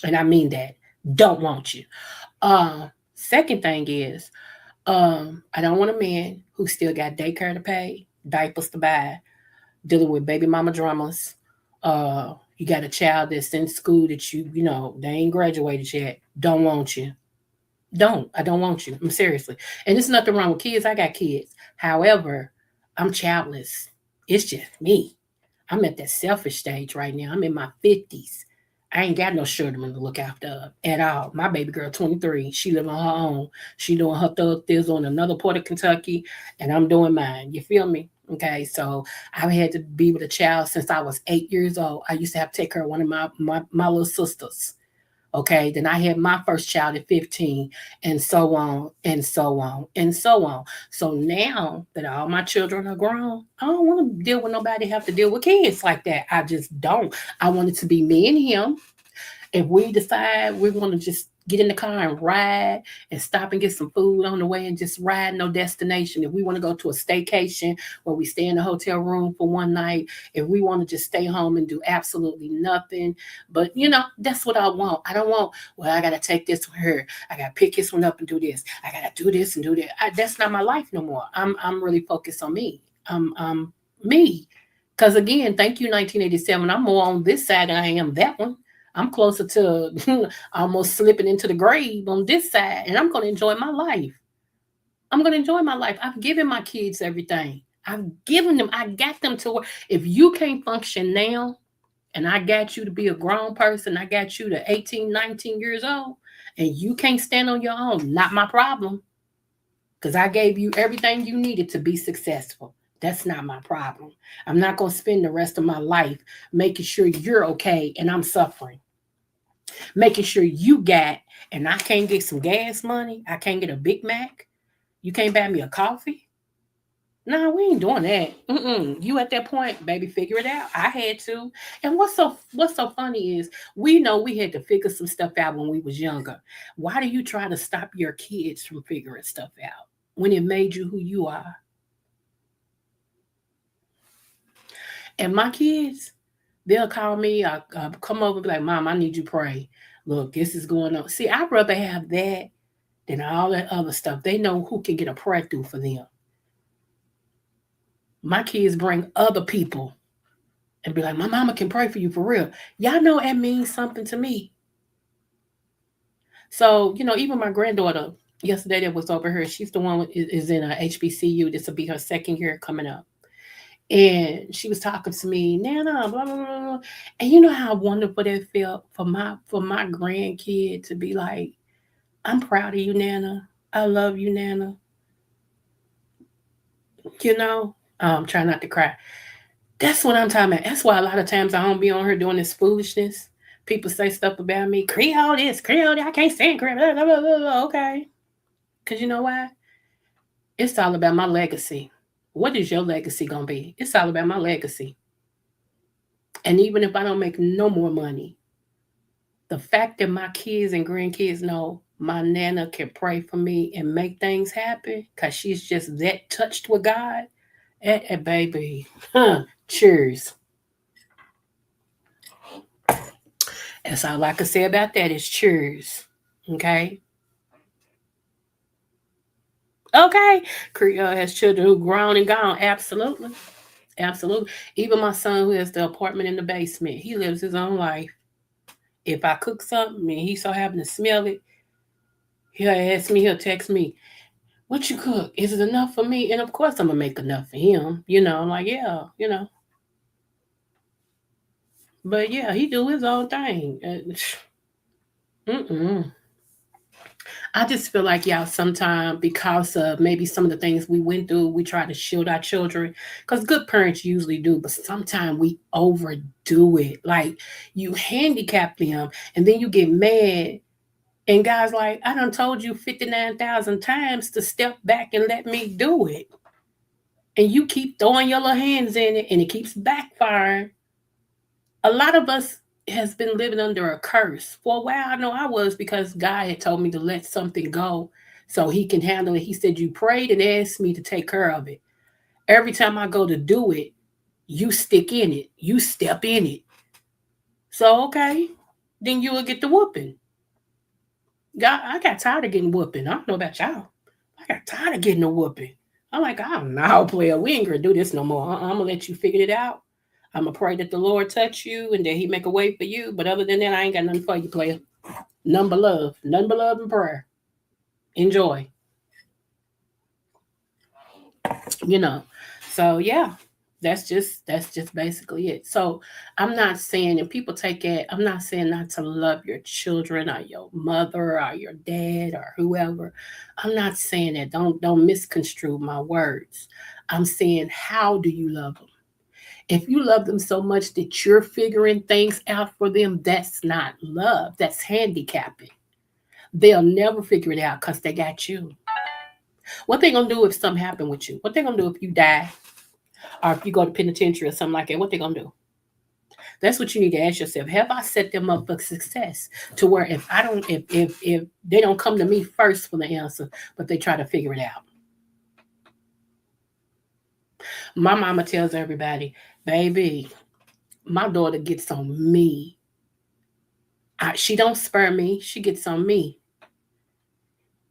and I mean that. Don't want you. Second thing is, I don't want a man who still got daycare to pay, diapers to buy, dealing with baby mama dramas. You got a child that's in school that they ain't graduated yet. Don't want you. Don't. I don't want you. I'm seriously. And there's nothing wrong with kids. I got kids. However, I'm childless. It's just me. I'm at that selfish stage right now. I'm in my 50s. I ain't got no children to look after at all. My baby girl, 23, she live on her own. She doing her thug thizzle in another part of Kentucky, and I'm doing mine. You feel me? Okay, so I've had to be with a child since I was 8 years old. I used to have to take care of one of my little sisters. Okay, then I had my first child at 15, and so on, and so on, and so on. So now that all my children are grown, I don't want to deal with nobody have to deal with kids like that. I just don't. I want it to be me and him. If we decide we want to just get in the car and ride and stop and get some food on the way and just ride no destination, if we want to go to a staycation where we stay in a hotel room for one night, if we want to just stay home and do absolutely nothing, but that's what I want. I don't want, well, I got to take this with her. I got to pick this one up and do this. I got to do this and do that. That's not my life no more. I'm really focused on me. I'm me. Because again, thank you, 1987. I'm more on this side than I am that one. I'm closer to almost slipping into the grave on this side, and I'm going to enjoy my life. I'm going to enjoy my life. I've given my kids everything. I've given them, I got them to work. If you can't function now, and I got you to be a grown person, I got you to 18, 19 years old, and you can't stand on your own, not my problem. Because I gave you everything you needed to be successful. That's not my problem. I'm not going to spend the rest of my life making sure you're okay and I'm suffering, making sure you got, and I can't get some gas money. I can't get a Big Mac. You can't buy me a coffee. No, we ain't doing that. You at that point, baby, figure it out. I had to. And what's so funny is we know we had to figure some stuff out when we was younger. Why do you try to stop your kids from figuring stuff out when it made you who you are? And my kids, they'll call me, I'll come over and be like, Mom, I need you to pray. Look, this is going on. See, I'd rather have that than all that other stuff. They know who can get a prayer through for them. My kids bring other people and be like, my mama can pray for you for real. Y'all know that means something to me. So, even my granddaughter yesterday that was over here, she's the one is in a HBCU. This will be her second year coming up. And she was talking to me, Nana, blah, blah, blah, blah. And you know how wonderful that felt for my grandkid to be like, I'm proud of you, Nana. I love you, Nana. Try not to cry. That's what I'm talking about. That's why a lot of times I don't be on her doing this foolishness. People say stuff about me, Creole this, Creole that, I can't stand Creole, blah, blah, blah, blah. Okay. Because you know why? It's all about my legacy. What is your legacy going to be? It's all about my legacy. And even if I don't make no more money, the fact that my kids and grandkids know my Nana can pray for me and make things happen because she's just that touched with God, baby, cheers. That's all I can say about that is cheers. Okay? Okay. Creole has children who grown and gone. Absolutely. Absolutely. Even my son who has the apartment in the basement, he lives his own life. If I cook something and he so happen to smell it, he'll ask me, he'll text me, what you cook? Is it enough for me? And of course I'm gonna make enough for him. I'm like, yeah. But yeah, he do his own thing. Mm-mm. I just feel like y'all sometimes because of maybe some of the things we went through, we try to shield our children. Because good parents usually do, but sometimes we overdo it. Like you handicap them and then you get mad And God's like, I done told you 59,000 times to step back and let me do it. And you keep throwing your little hands in it and it keeps backfiring. A lot of us has been living under a curse. For a while, I know I was because God had told me to let something go so he can handle it. He said, you prayed and asked me to take care of it. Every time I go to do it, you stick in it. You step in it. So, okay, then you will get the whooping. God, I got tired of getting whooping. I don't know about y'all. I got tired of getting a whooping. I'm like, I don't know, player. We ain't gonna do this no more. I'm gonna let you figure it out. I'm gonna pray that the Lord touch you and that He make a way for you. But other than that, I ain't got nothing for you, player. None but love. None but love and prayer. Enjoy. You know. So yeah, that's just basically it. So I'm not saying, and people take it, I'm not saying not to love your children or your mother or your dad or whoever. I'm not saying that. Don't misconstrue my words. I'm saying, how do you love them? If you love them so much that you're figuring things out for them, that's not love. That's handicapping. They'll never figure it out because they got you. What they gonna do if something happened with you? What they gonna do if you die or if you go to penitentiary or something like that? What they gonna do? That's what you need to ask yourself. Have I set them up for success to where if they don't come to me first for the answer, but they try to figure it out? My mama tells everybody, baby, my daughter gets on me. She don't spur me. She gets on me.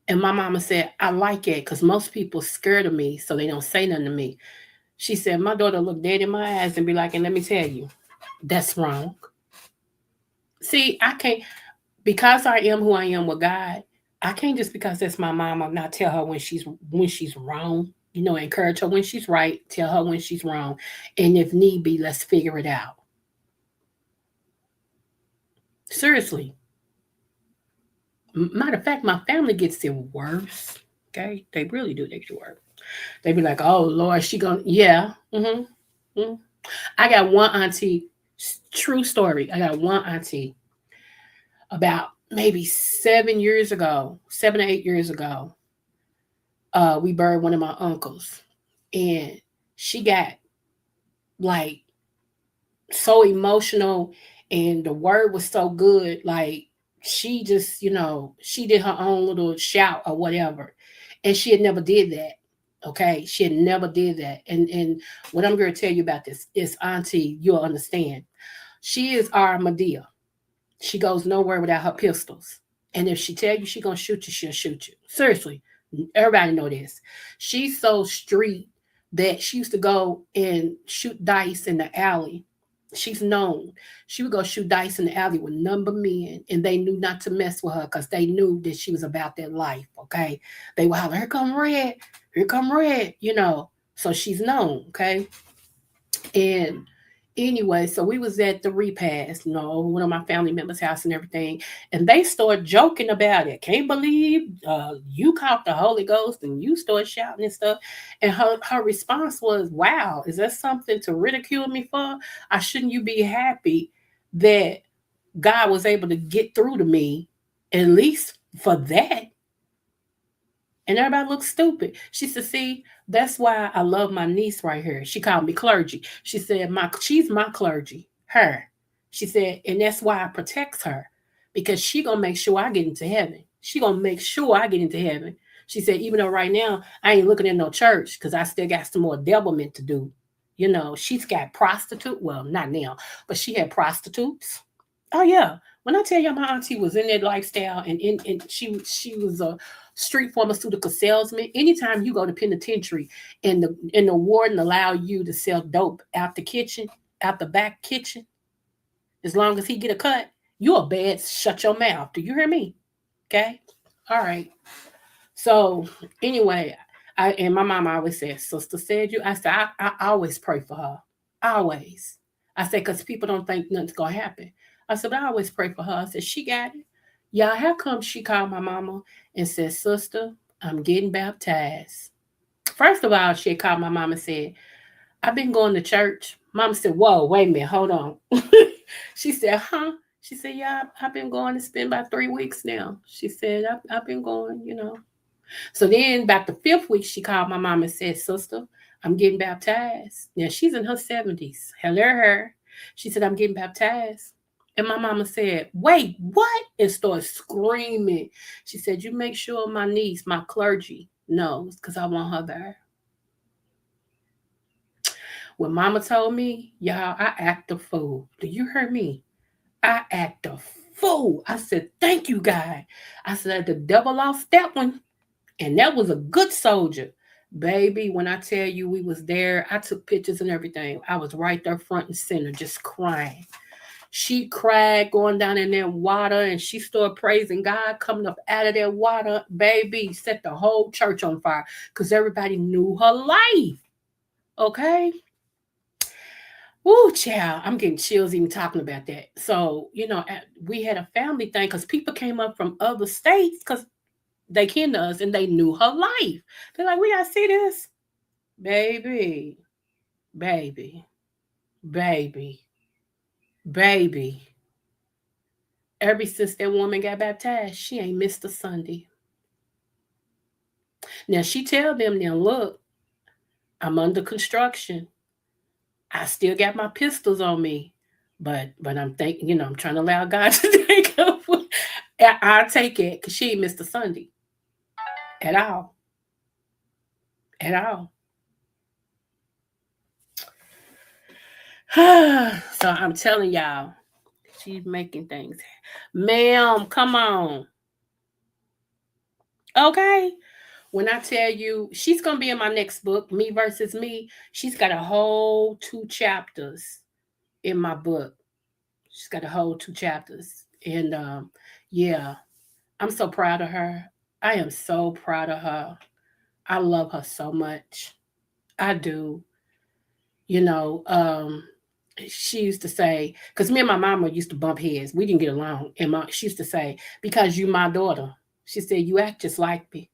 And my mama said, I like it because most people scared of me, so they don't say nothing to me. She said, my daughter look dead in my eyes and be like, and let me tell you, that's wrong. See, I can't, because I am who I am with God, I can't just because that's my mama not tell her when she's wrong. You know, encourage her when she's right, tell her when she's wrong. And if need be, let's figure it out. Seriously. Matter of fact, my family gets it worse. Okay, they really do. They get worse. They be like, "Oh Lord, she gonna yeah." Mm-hmm. I got one auntie. True story. I got one auntie. About maybe 7 years ago, 7 or 8 years ago, we buried one of my uncles, and she got like so emotional, and the word was so good. Like she just, she did her own little shout or whatever, and she had never did that. Okay, she had never did that. And what I'm going to tell you about this is, Auntie, you'll understand. She is our Medea. She goes nowhere without her pistols. And if she tell you she gonna shoot you, she'll shoot you. Seriously, everybody know this. She's so street that she used to go and shoot dice in the alley. She's known. She would go shoot dice in the alley with number men, and they knew not to mess with her because they knew that she was about that life. Okay, they would holler, "Here come Red, here come Red," So she's known. Okay, and anyway, so we was at the repast, one of my family members' house and everything, and they started joking about it. Can't believe you caught the Holy Ghost and you started shouting and stuff. And her response was, "Wow, is that something to ridicule me for? I shouldn't you be happy that God was able to get through to me, at least for that?" And everybody looked stupid. She said, "See, that's why I love my niece right here." She called me clergy. She said, she's my clergy, her. She said, and that's why I protects her, because she gonna make sure I get into heaven. She gonna make sure I get into heaven. She said, even though right now I ain't looking at no church because I still got some more devilment to do. She's got prostitute. Well, not now, but she had prostitutes. Oh yeah. When I tell you my auntie was in that lifestyle, and she was a street pharmaceutical salesman. Anytime you go to penitentiary and the warden allow you to sell dope out the kitchen, out the back kitchen, as long as he get a cut, you a bad shut your mouth. Do you hear me? Okay. All right. So anyway, and my mom always said, "Sister said you." I said, I always pray for her. Always. I said, because people don't think nothing's gonna happen. I said, but I always pray for her. I said, she got it. Y'all, how come she called my mama and said, "Sister, I'm getting baptized"? First of all, she had called my mama and said, "I've been going to church." Mama said, "Whoa, wait a minute, hold on." She said, "Huh?" She said, yeah, I've been going. It's been about 3 weeks now. She said, I've been going, you know. So then about the 5th week, she called my mom and said, sister, I'm getting baptized. Now she's in her 70s. Hello, her. She said, I'm getting baptized. And my mama said, wait, what? And started screaming. She said, you make sure my niece, my clergy, knows because I want her there. When mama told me, y'all, I act a fool. Do you hear me? I act a fool. I said, thank you, God. I said, the devil lost that one. And that was a good soldier. Baby, when I tell you we was there, I took pictures and everything. I was right there front and center, just crying. She cried going down in that water and she started praising God coming up out of that water. Baby, set the whole church on fire because everybody knew her life. Okay? Woo, child, I'm getting chills even talking about that. So, we had a family thing because people came up from other states because they kin to us and they knew her life. They're like, we gotta see this. Baby, baby, baby, baby. Ever since that woman got baptized, she ain't missed a Sunday. Now she tell them, now look, I'm under construction. I still got my pistols on me. But I'm thinking, I'm trying to allow God to take up. I'll take it because she ain't missed a Sunday. At all. At all. So I'm telling y'all, she's making things. Ma'am, come on. Okay. When I tell you, she's going to be in my next book, Me versus Me. She's got a whole 2 chapters in my book. She's got a whole 2 chapters. And yeah, I'm so proud of her. I am so proud of her. I love her so much. I do. You know, she used to say, because me and my mama used to bump heads. We didn't get along. And she used to say, because you my daughter. She said, you act just like me.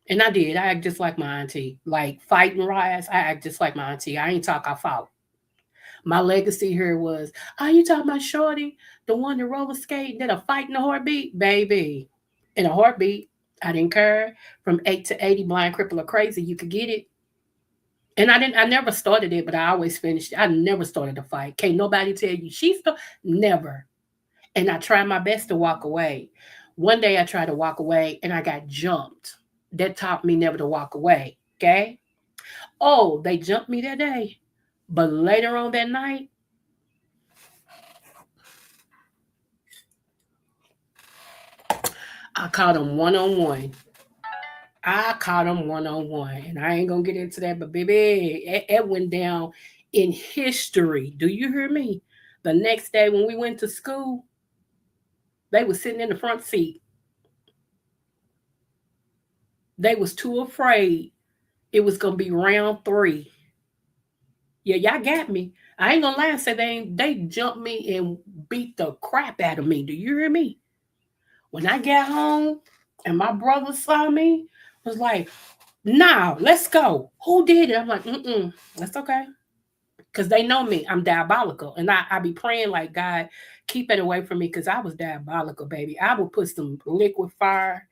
And I did. I act just like my auntie. Like fighting riots, I act just like my auntie. I ain't talk, I fought. My legacy here was, oh, you talking about Shorty, the one that roller skate, did a fight in a heartbeat? Baby. In a heartbeat. I didn't care. From 8 to 80, blind, cripple, or crazy, you could get it. And I never started it, but I always finished it. I never started a fight. Can't nobody tell you she started. Never. And I tried my best to walk away. One day I tried to walk away and I got jumped. That taught me never to walk away. Okay. Oh, they jumped me that day. But later on that night, I caught them one on one. I caught them one on one. And I ain't going to get into that, but baby, it went down in history. Do you hear me? The next day when we went to school, they was sitting in the front seat. They was too afraid it was gonna be round 3. Yeah, y'all got me. I ain't gonna lie and say they jumped me and beat the crap out of me. Do you hear me? When I got home and my brother saw me, was like, nah, let's go. Who did it? I'm like, that's okay. Because they know me. I'm diabolical. And I be praying like, God, keep it away from me because I was diabolical, baby. I would put some liquid fire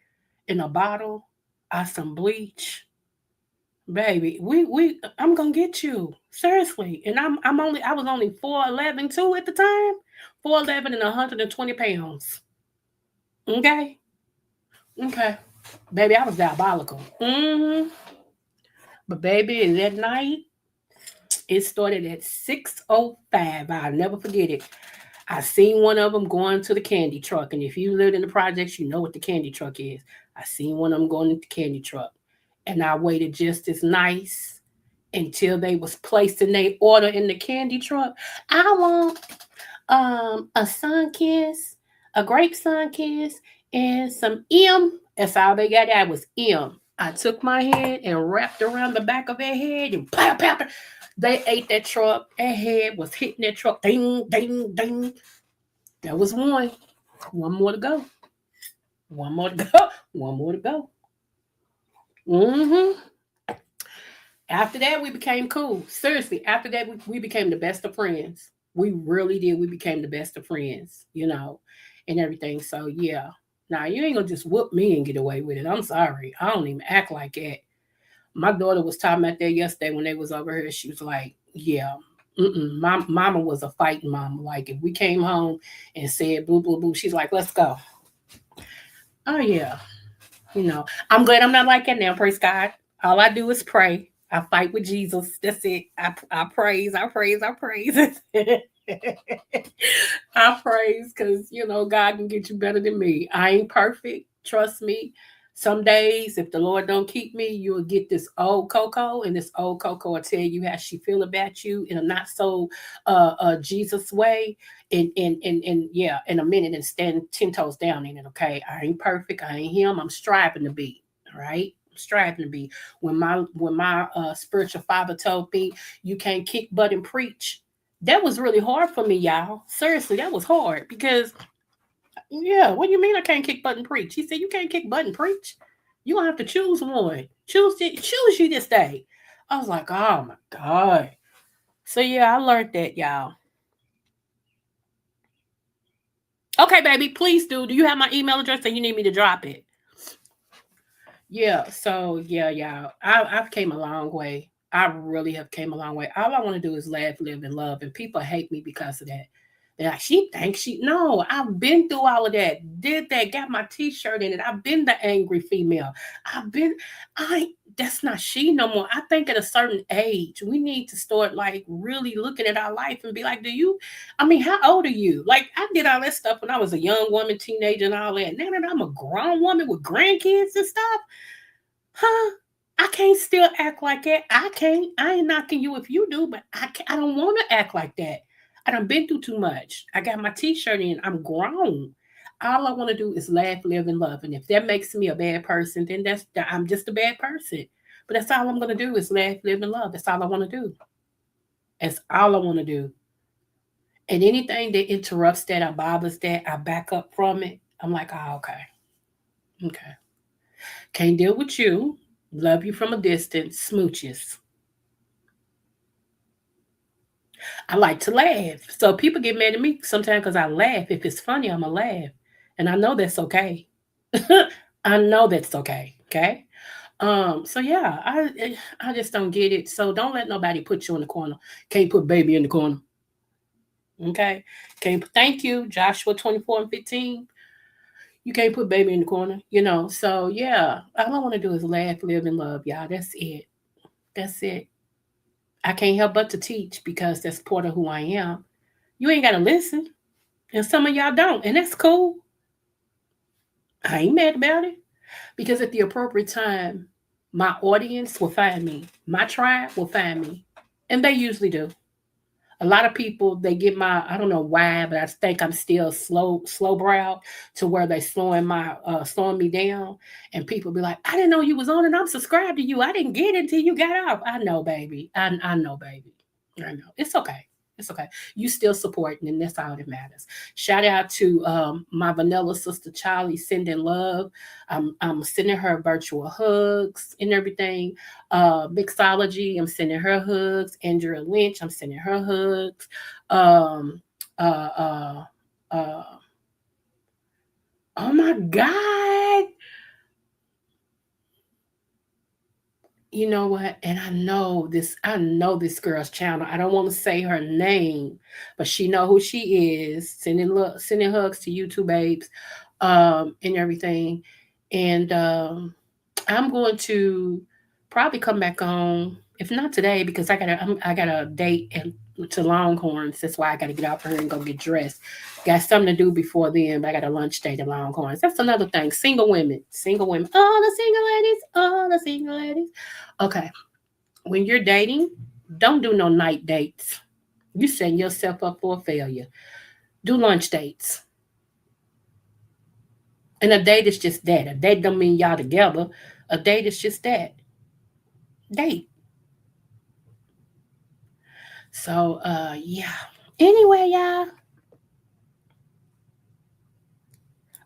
in a bottle, some bleach. Baby, I'm gonna get you. Seriously. And I was only 4'11" too at the time. 4'11" and 120 pounds. Okay? Okay. Baby, I was diabolical. But baby, that night, it started at 6:05. I'll never forget it. I seen one of them going to the candy truck. And if you lived in the projects, you know what the candy truck is. I seen one of them going to the candy truck. And I waited just as nice until they was placing their order in the candy truck. I want a sun kiss, a grape sun kiss, and some M. That's all they got. That was M. I took my head and wrapped around the back of their head and pow, pow, pow. They ate that truck. Their head was hitting that truck. Ding, ding, ding. That was one. One more to go. One more to go. One more to go. Mm-hmm. After that, we became cool. Seriously, after that, we became the best of friends. We really did. We became the best of friends, and everything. So yeah. Now you ain't gonna just whoop me and get away with it. I'm sorry. I don't even act like that. My daughter was talking about that yesterday when they was over here. She was like, "Yeah, my mama was a fighting mama. Like if we came home and said boo boo boo, she's like, let's go. Oh yeah, I'm glad I'm not like that now. Praise God. All I do is pray. I fight with Jesus. That's it. I praise. I praise. I praise. I praise because God can get you better than me. I ain't perfect. Trust me. Some days, if the Lord don't keep me, you'll get this old Coco, and this old Coco will tell you how she feel about you in a not so Jesus way. And yeah, in a minute, and stand 10 toes down in it. Okay, I ain't perfect. I ain't him. I'm striving to be. All right. I'm striving to be. When my spiritual father told me you can't kick butt and preach, that was really hard for me, y'all. Seriously, that was hard because, yeah, what do you mean I can't kick butt and preach? He said, you can't kick butt and preach. You're going to have to choose one. Choose you this day. I was like, oh my God. So, yeah, I learned that, y'all. Okay, baby, please do. Do you have my email address and you need me to drop it? Yeah, so yeah, y'all. I've came a long way. I really have came a long way. All I want to do is laugh, live, and love, and people hate me because of that. They're like, she thinks she no, I've been through all of that, did that, got my t-shirt in it. I've been the angry female. I've been I that's not she no more. I think at a certain age, we need to start like really looking at our life and be like, do you how old are you? Like I did all that stuff when I was a young woman, teenager, and all that. Now that I'm a grown woman with grandkids and stuff. Huh? I can't still act like that. I can't. I ain't knocking you if you do, but I don't want to act like that. I done been through too much. I got my t-shirt in. I'm grown. All I want to do is laugh, live, and love. And if that makes me a bad person, then I'm just a bad person. But that's all I'm gonna do is laugh, live, and love. That's all I want to do. That's all I want to do. And anything that interrupts that or bothers that, I back up from it. I'm like, oh, okay, okay. Can't deal with you. Love you from a distance. Smooches. I like to laugh. So people get mad at me sometimes because I laugh. If it's funny, I'm going to laugh. And I know that's okay. I know that's okay. Okay. So yeah, I just don't get it. So don't let nobody put you in the corner. Can't put baby in the corner. Okay. Can't thank you, Joshua 24 and 15. You can't put baby in the corner. So yeah, all I want to do is laugh, live, and love, y'all. That's it. That's it. I can't help but to teach because that's part of who I am. You ain't got to listen. And some of y'all don't. And that's cool. I ain't mad about it. Because at the appropriate time, my audience will find me. My tribe will find me. And they usually do. A lot of people, they get I don't know why, but I think I'm still slow brow to where they slowing me down. And people be like, I didn't know you was on and I'm subscribed to you. I didn't get it until you got off. I know, baby. I know, baby. I know. It's okay. It's okay. You still supporting, and that's all that matters. Shout out to my vanilla sister Charlie, sending love. I'm sending her virtual hugs and everything. Mixology, I'm sending her hugs. Andrea Lynch, I'm sending her hugs. Um, uh, uh, uh, oh my God. You know what? And I know this girl's channel. I don't want to say her name, but she know who she is. Sending hugs to you two babes, and everything. And I'm going to probably come back on, if not today, because I got a date to Longhorns. That's why I got to get out for her and go get dressed. Got something to do before then, but I got a lunch date at Longhorns. That's another thing. Single women, all the single ladies, all the single ladies. Okay, when you're dating, don't do no night dates. You setting yourself up for a failure. Do lunch dates. And a date is just that. A date don't mean y'all together. A date is just that. Date. So yeah. Anyway, y'all.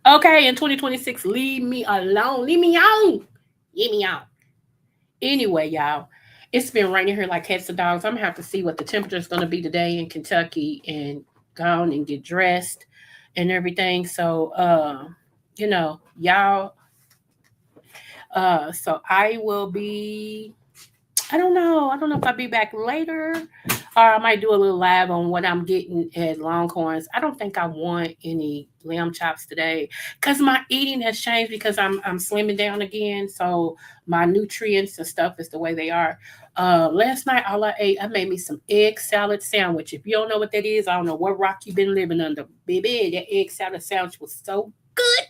Okay, in 2026, leave me alone. Leave me on. Leave me on. Anyway, y'all. it's been raining here like cats and dogs. I'm gonna have to see what the temperature is gonna be today in Kentucky and go on and get dressed and everything. So y'all so I will be I don't know. I don't know if I'll be back later or I might do a little live on what I'm getting at Longhorns. I don't think I want any lamb chops today because my eating has changed because I'm slimming down again. So my nutrients and stuff is the way they are. Last night all I ate, I made me some egg salad sandwich. If you don't know what that is, I don't know what rock you've been living under. Baby, that egg salad sandwich was so good.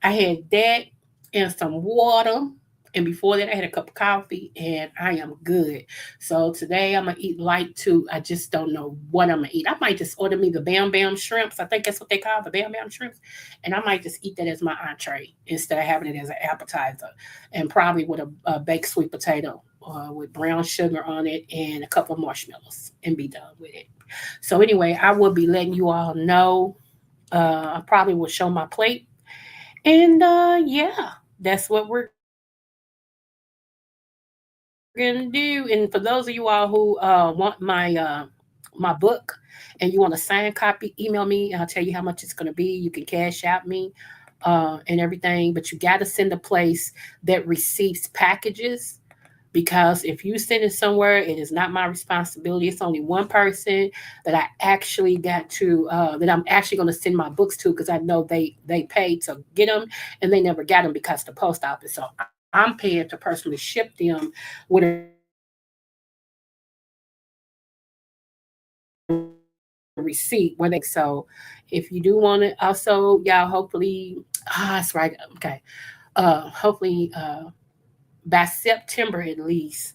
I had that and some water. And before that, I had a cup of coffee, and I am good. So today, I'm gonna eat light too. I just don't know what I'm gonna eat. I might just order me the Bam Bam shrimps. I think that's what they call the Bam Bam shrimps, and I might just eat that as my entree instead of having it as an appetizer, and probably with a baked sweet potato with brown sugar on it and a couple of marshmallows, and be done with it. So anyway, I will be letting you all know. I probably will show my plate, and yeah, that's what we're gonna do. And for those of you all who want my book and you want a signed copy, email me. I'll tell you how much it's gonna be. You can cash out me and everything, but you got to send a place that receives packages. Because if you send it somewhere, it is not my responsibility. It's only one person that I actually got to, that I'm actually going to send my books to because I know they paid to get them and they never got them because the post office. So I'm paying to personally ship them with a receipt. So if you do want it, also, y'all, hopefully, that's right. Okay. Hopefully, by September at least,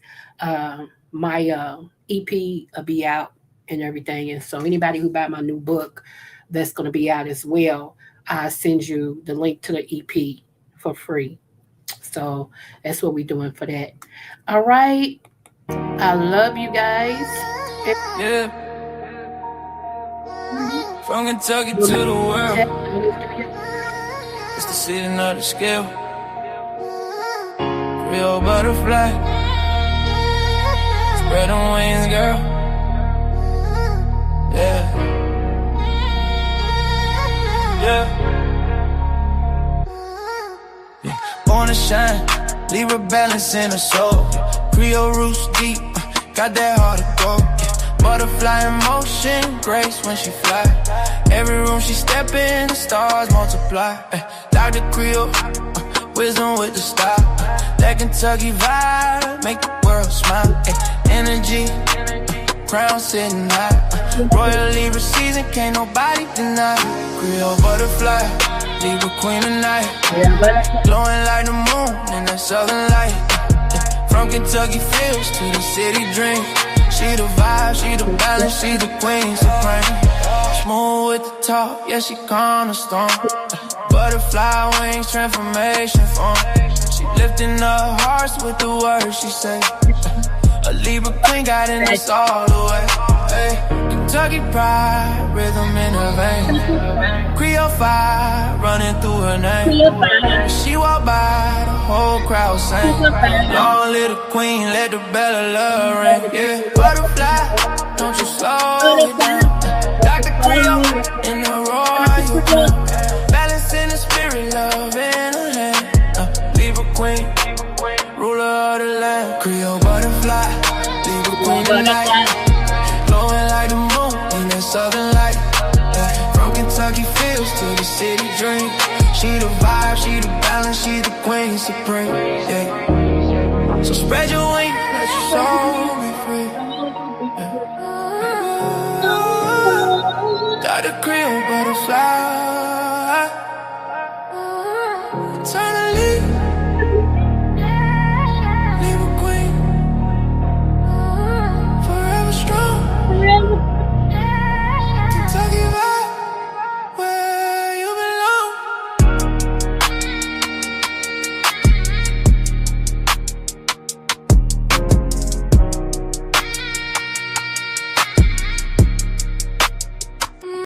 my EP will be out and everything. And so anybody who buy my new book, that's going to be out as well. I send you the link to the EP for free. So that's what we're doing for that. All right. I love you guys. Yeah. From Kentucky to the world. It's the sitting of the scale. Creole butterfly. Spread them wings, girl. Yeah. Born to shine, Libra balance in her soul. Creole roots deep, got that heart of gold. Butterfly in motion, grace when she fly. Every room she step in, the stars multiply. Dr.Creole, wisdom with the style. That Kentucky vibe, make the world smile. Energy, crown sitting high. Royal Libra season, can't nobody deny. Creole butterfly, Libra queen tonight. Glowing like the moon in that southern light. From Kentucky fields to the city dream. She the vibe, she the balance, she the queen supreme. Smooth with the talk, yeah, she calm the storm. Butterfly wings, transformation form. She lifting up hearts with the words she say. A Libra queen guiding us all the way. Hey, Kentucky pride, rhythm in her veins. Creole fire running through her name. She walk by, the whole crowd sing. Long little queen, let the bell of love ring. Yeah, butterfly, don't you slow it down. Dr.Creole in the royal crown. Balance in the spirit, love in her hand. Libra queen, ruler of the land. Creole butterfly, Libra queen tonight. Glowing like the moon in that southern light. From Kentucky fields to the city dream. She the vibe, she the balance, she the queen supreme. Yeah. So spread your wings, let your soul be